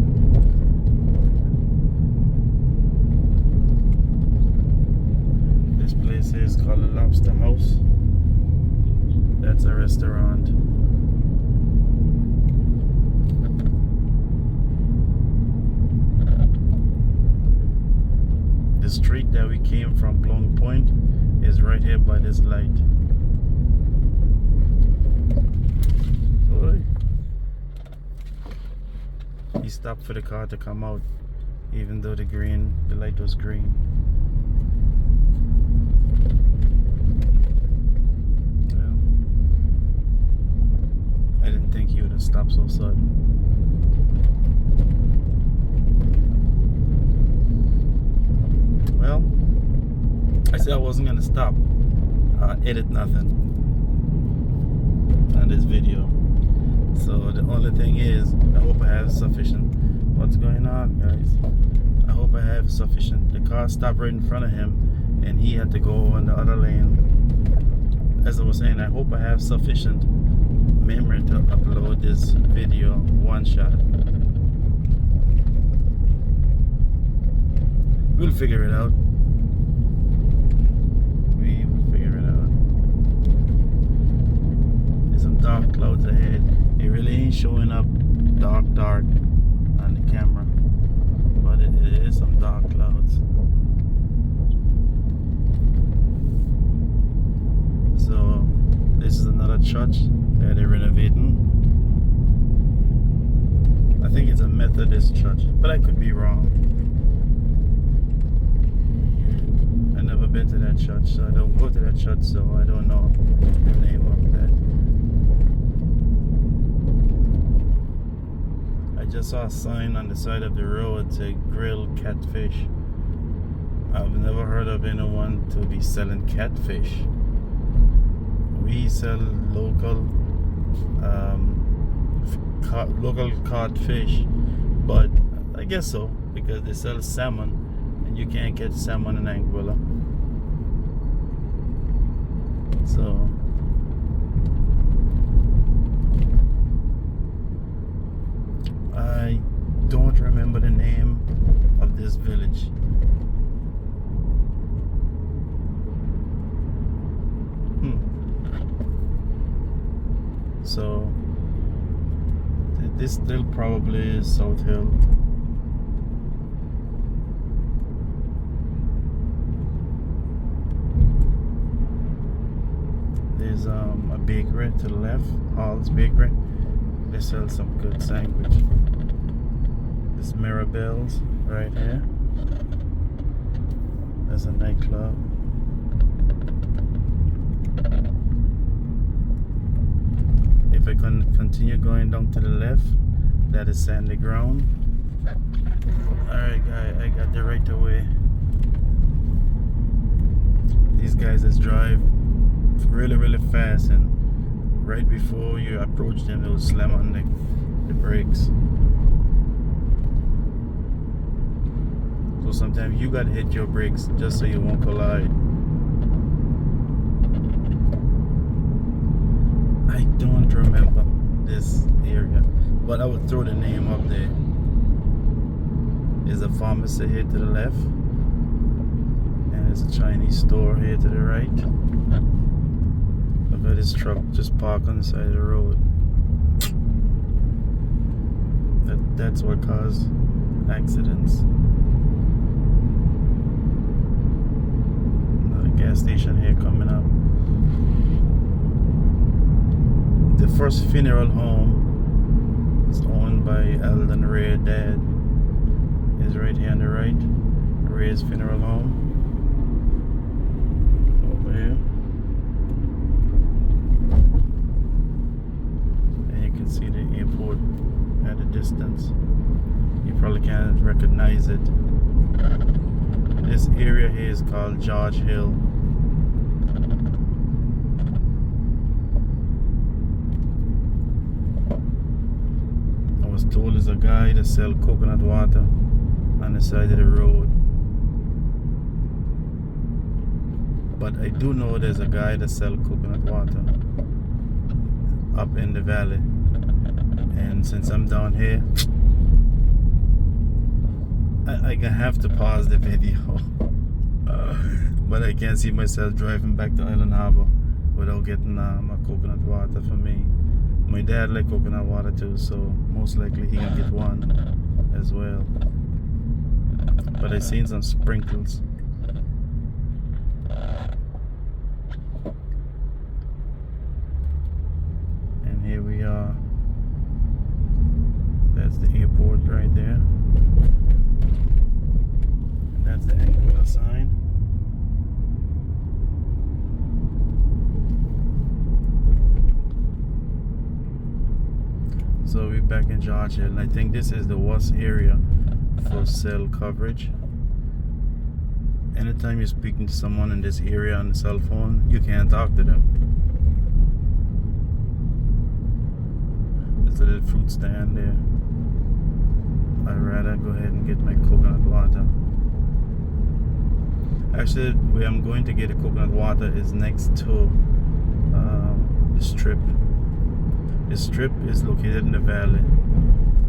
This place is called the Lobster House. That's a restaurant. The street that we came from, Blowing Point, is right here by this light. Oy. He stopped for the car to come out, even though the light was green. Well, I didn't think he would have stopped so sudden. Well, I said I wasn't gonna stop, edit nothing on this video. So the only thing is, I hope I have sufficient. What's going on, guys? I hope I have sufficient. The car stopped right in front of him, and he had to go on the other lane. As I was saying, I hope I have sufficient memory to upload this video one shot. We'll figure it out. We will figure it out. There's some dark clouds ahead. It really ain't showing up dark on the camera, but it is some dark clouds. So this is another church that they're renovating. I think it's a Methodist church, but I could be wrong. I've never been to that church, so I don't go to that church, so I don't know the name of that. just saw a sign on the side of the road say grill catfish. I've never heard of anyone to be selling catfish. We sell local caught fish, but I guess so, because they sell salmon and you can't catch salmon in Anguilla. So I don't remember the name of this village. So this still probably is South Hill. There's a bakery to the left, Hall's Bakery. They sell some good sandwich. This Mirabelle's right here. There's a nightclub. If I can continue going down to the left, that is sandy ground. Alright guys, I got the right away. These guys just drive really fast, and right before you approach them, they'll slam on the brakes. So sometimes you gotta hit your brakes just so you won't collide. I don't remember this area, but I would throw the name up there. There's a pharmacy here to the left, and there's a Chinese store here to the right. Look at this truck just parked on the side of the road. That's what caused accidents. Another gas station here coming up. The first funeral home is owned by Eldon Ray dad. Is right here on the right. Ray's funeral home. Over here. And you can see the airport at a distance. You probably can't recognize it. This area here is called George Hill. I was told there's a guy that sells coconut water on the side of the road. But I do know there's a guy that sells coconut water up in the valley. And since I'm down here, I gonna have to pause the video. But I can't see myself driving back to Island Harbor without getting a coconut water for me. My dad likes coconut water too, so most likely he can get one as well. But I seen some sprinkles. And here we are. That's the airport right there. And that's the Anguilla sign. So we're back in Georgia, and I think this is the worst area for cell coverage. Anytime you're speaking to someone in this area on the cell phone, you can't talk to them. There's a little fruit stand there. I'd rather go ahead and get my coconut water. Actually, where I'm going to get the coconut water is next to the strip. The strip is located in the valley,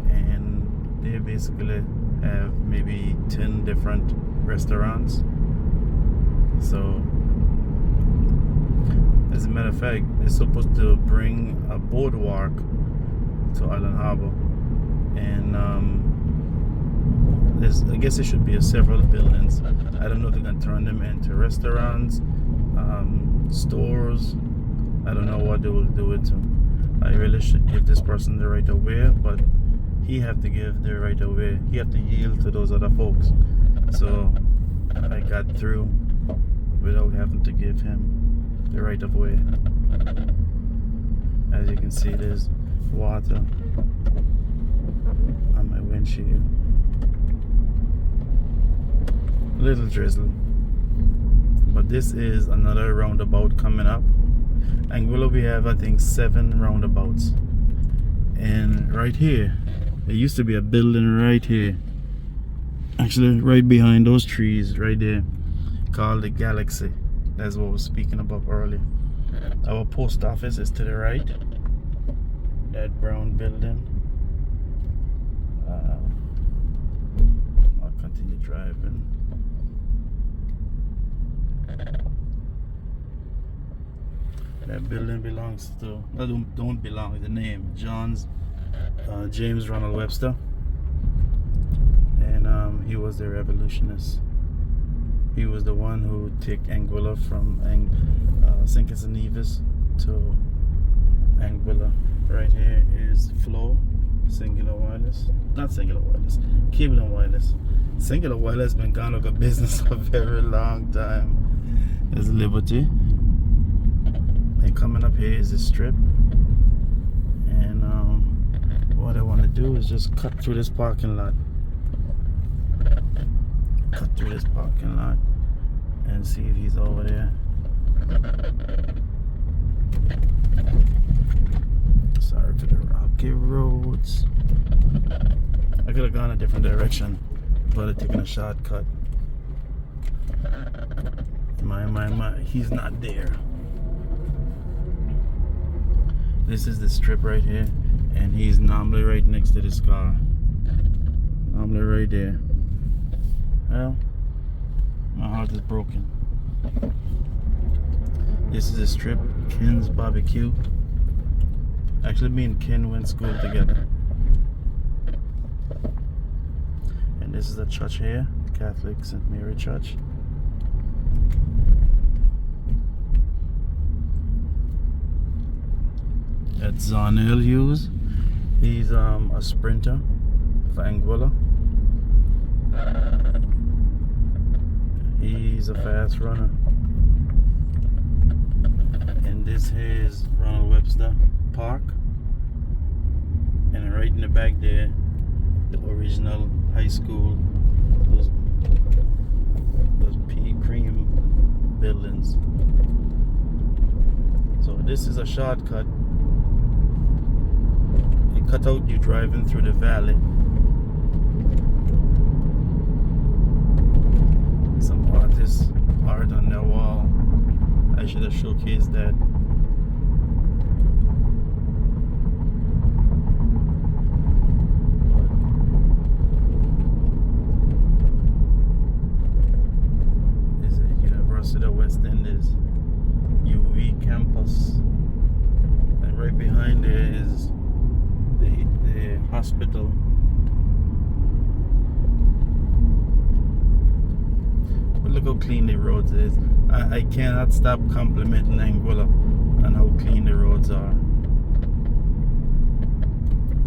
and they basically have maybe 10 different restaurants. So, as a matter of fact, they're supposed to bring a boardwalk to Island Harbor, and I guess there should be several buildings. I don't know if they're gonna turn them into restaurants, stores. I don't know what they will do with them. I really should give this person the right of way, but he have to give the right of way. He have to yield to those other folks. So I got through without having to give him the right of way. As you can see, there's water windshield. Little drizzle. But this is another roundabout coming up. Anguilla, we have I think 7 roundabouts. And right here, there used to be a building right here. Actually, right behind those trees right there, called the Galaxy. That's what I was speaking about earlier. Our post office is to the right. That brown building. I'll continue driving. That building belongs to, don't belong, the name, James Ronald Webster. And he was the revolutionist. He was the one who took Anguilla from St. Kitts and Nevis to Anguilla. Right here is Flow, Singular Wireless. Not Singular Wireless, Cable and Wireless. Singular Wireless has been gone out of business for a very long time. There's Liberty. And coming up here is the Strip. And what I want to do is just cut through this parking lot. Cut through this parking lot and see if he's over there. Sorry for the rocky roads. I could have gone a different direction, but I've taken a shortcut. My, he's not there. This is the Strip right here, and he's normally right next to this car. Normally right there. Well, my heart is broken. This is a Strip, Ken's Barbecue. Actually, me and Ken went to school together. And this is a church here, Catholic St. Mary Church. That's Zarnell Hughes. He's a sprinter for Anguilla. He's a fast runner. And this here is Ronald Webster Park. And right in the back there, the original high school, those pea cream buildings. So this is a shortcut. It cut out you driving through the valley. Some artists art on their wall. I should have showcased that. This is University of West Indies UV campus, and right behind there is the hospital. But look how clean the roads is. I cannot stop complimenting Anguilla on how clean the roads are.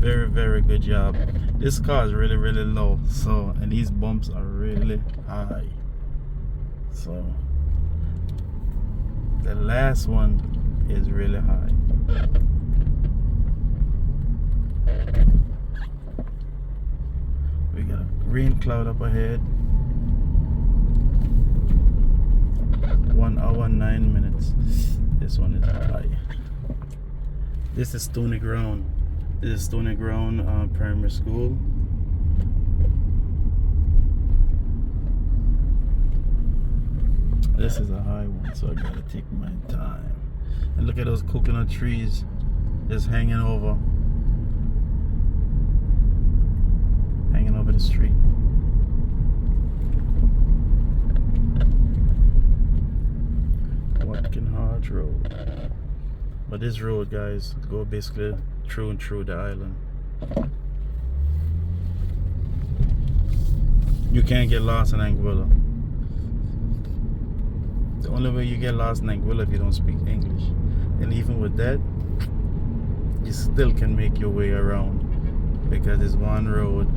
Very, very good job. This car is really, really low, so, and these bumps are really high. So the last one is really high. We got a green cloud up ahead. 1 hour 9 minutes. This one is high. This is Stony Ground. This is Stony Ground Primary School. This is a high one, so I gotta take my time. And look at those coconut trees just hanging over the street. Watkin Hodge Road. But this road, guys, go basically through and through the island. You can't get lost in Anguilla. The only way you get lost in Anguilla if you don't speak English. And even with that, you still can make your way around because it's one road.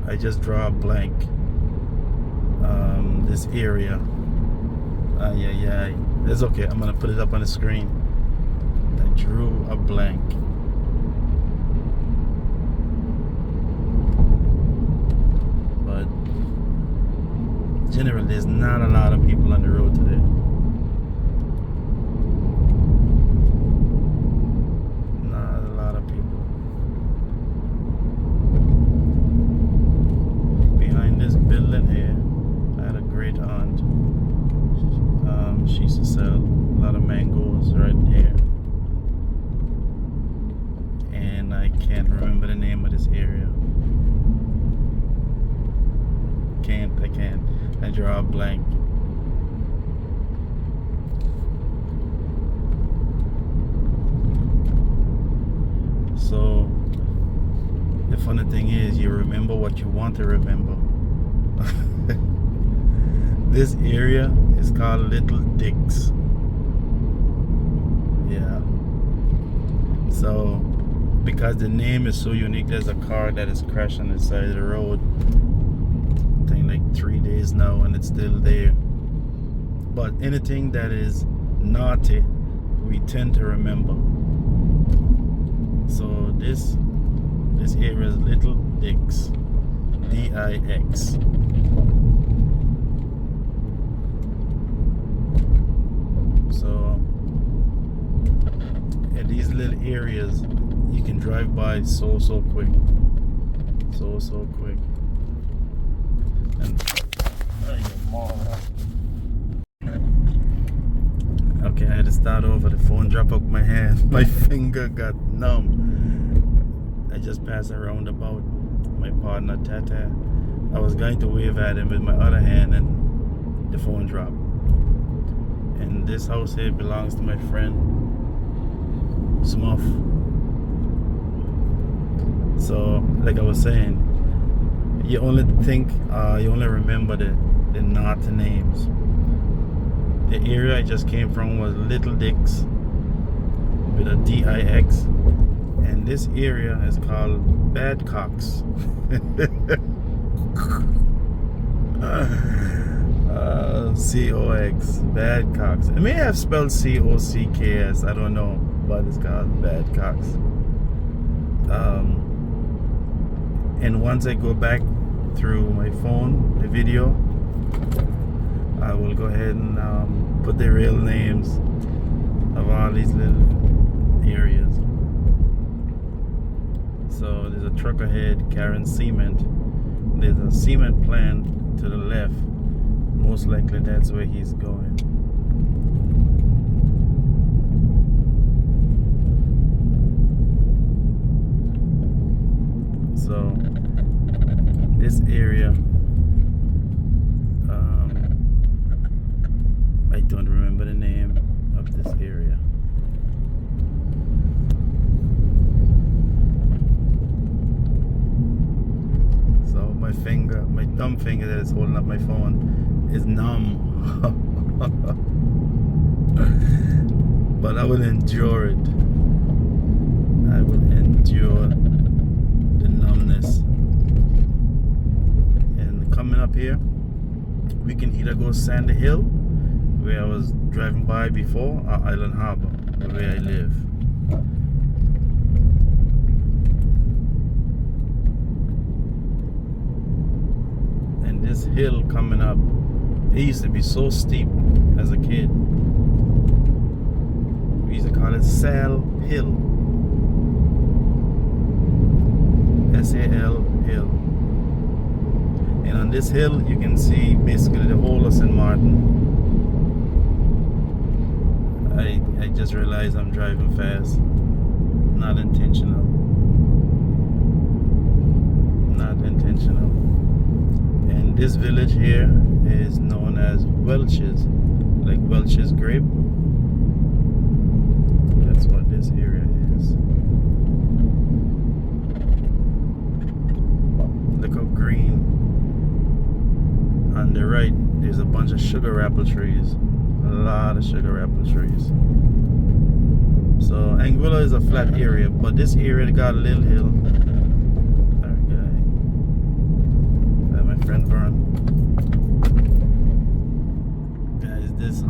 I just draw a blank this area Yeah. It's okay. I'm gonna put it up on the screen. I drew a blank. But generally, there's not a lot of people on the road today. Not a lot of people. Behind this building here, I had a great aunt. She used to sell a lot of mangoes right here. And I can't remember the name of this area. I can't. I draw a blank. So the funny thing is, you remember what you want to remember. This area is called Little Dicks. Yeah. So because the name is so unique, there's a car that is crashed on the side of the road. I think like 3 days now, and it's still there. But anything that is naughty, we tend to remember. So this area is Little Dicks, D-I-X. So in these little areas, you can drive by so quick, so quick. And okay, I had to start over. The phone dropped out my hand. My finger got numb. I just passed a roundabout. My partner Tata, I was going to wave at him with my other hand, and the phone dropped. And this house here belongs to my friend Smuff. So like I was saying, you only remember the not names. The area I just came from was Little Dicks with a D-I-X, and this area is called Badcocks. C-O-X, Badcocks. It may have spelled C-O-C-K-S, I don't know, but it's called Badcocks. And once I go back through my phone, the video, I will go ahead and put the real names of all these little areas. So there's a truck ahead carrying cement. There's a cement plant to the left. Most likely that's where he's going. So this area, I don't remember the name of this area. So my thumb finger that is holding up my phone is numb. But I will endure it. I will endure the numbness. And coming up here, we can either go Sandy Hill, where I was driving by before, or Island Harbor, where I live. And this hill coming up, it used to be so steep as a kid. We used to call it Sal Hill. S-A-L Hill. And on this hill, you can see basically the whole of St. Martin. I just realized I'm driving fast. Not intentional. Not intentional. And this village here is known as Welch's, like Welch's grape. That's what this area is. Look how green. On the right, there's a bunch of sugar apple trees. A lot of sugar apple trees. So Anguilla is a flat area, but this area got a little hill. Okay. That's my friend Vern. Guys, this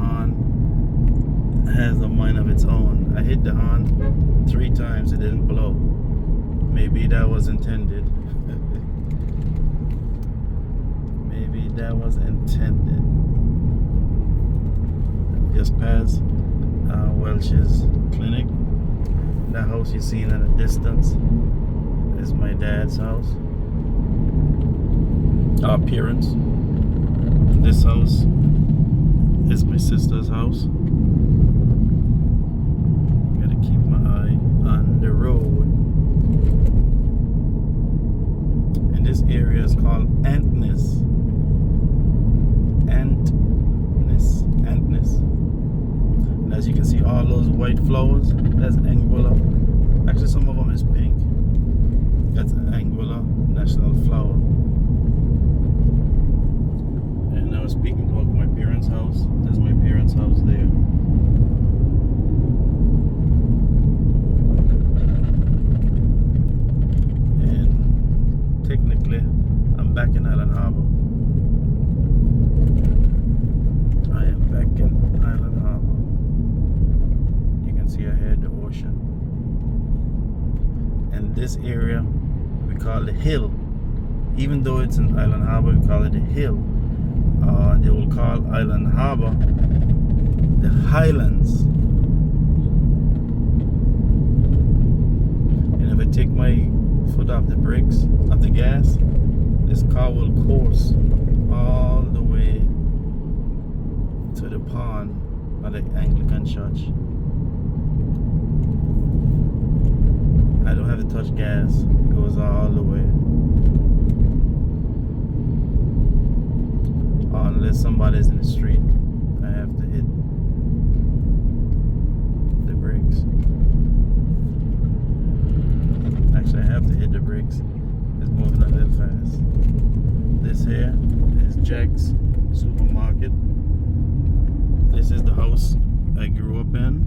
has a mind of its own. I hit the horn 3 times, it didn't blow. Maybe that was intended. Maybe that was intended. Just past Welch's clinic. That house you're seeing at a distance is my dad's house. Our parents. This house is my sister's house. Gotta keep my eye on the road. And this area is called Antness. Antness. And as you can see, all those white flowers, that's Anguilla. Actually, some of them is pink. That's Anguilla national flower. And I was speaking about my parents' house. That's my parents' house there. And technically, I'm back in Island Harbor. I am back in Island Harbor. You can see ahead the ocean. And this area we call the hill. Even though it's in Island Harbor, we call it the hill. They will call Island Harbor the Highlands. And if I take my foot off the brakes, off the gas, this car will course all the way to the pond of the Anglican church. I don't have to touch gas, it goes all the way. Unless somebody's in the street, I have to hit the brakes. Actually, I have to hit the brakes. It's moving a little fast. This here is Jack's supermarket. This is the house I grew up in.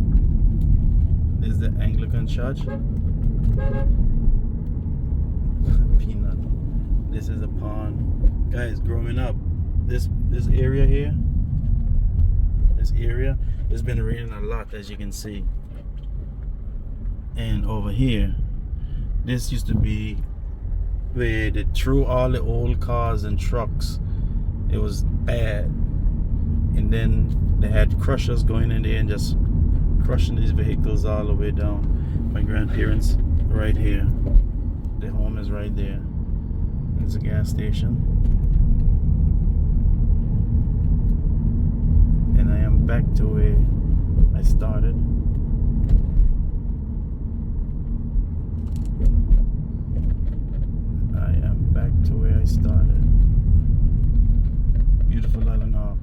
This is the Anglican church. Peanut. This is a pond. Guys, growing up, this area here, this area, it's been raining a lot, as you can see. And over here, this used to be where they threw all the old cars and trucks. It was bad. And then they had crushers going in there and just crushing these vehicles all the way down. My grandparents right here. Their home is right there. There's a gas station. And I am back to where I started. I am back to where I started. Beautiful Island Harbor.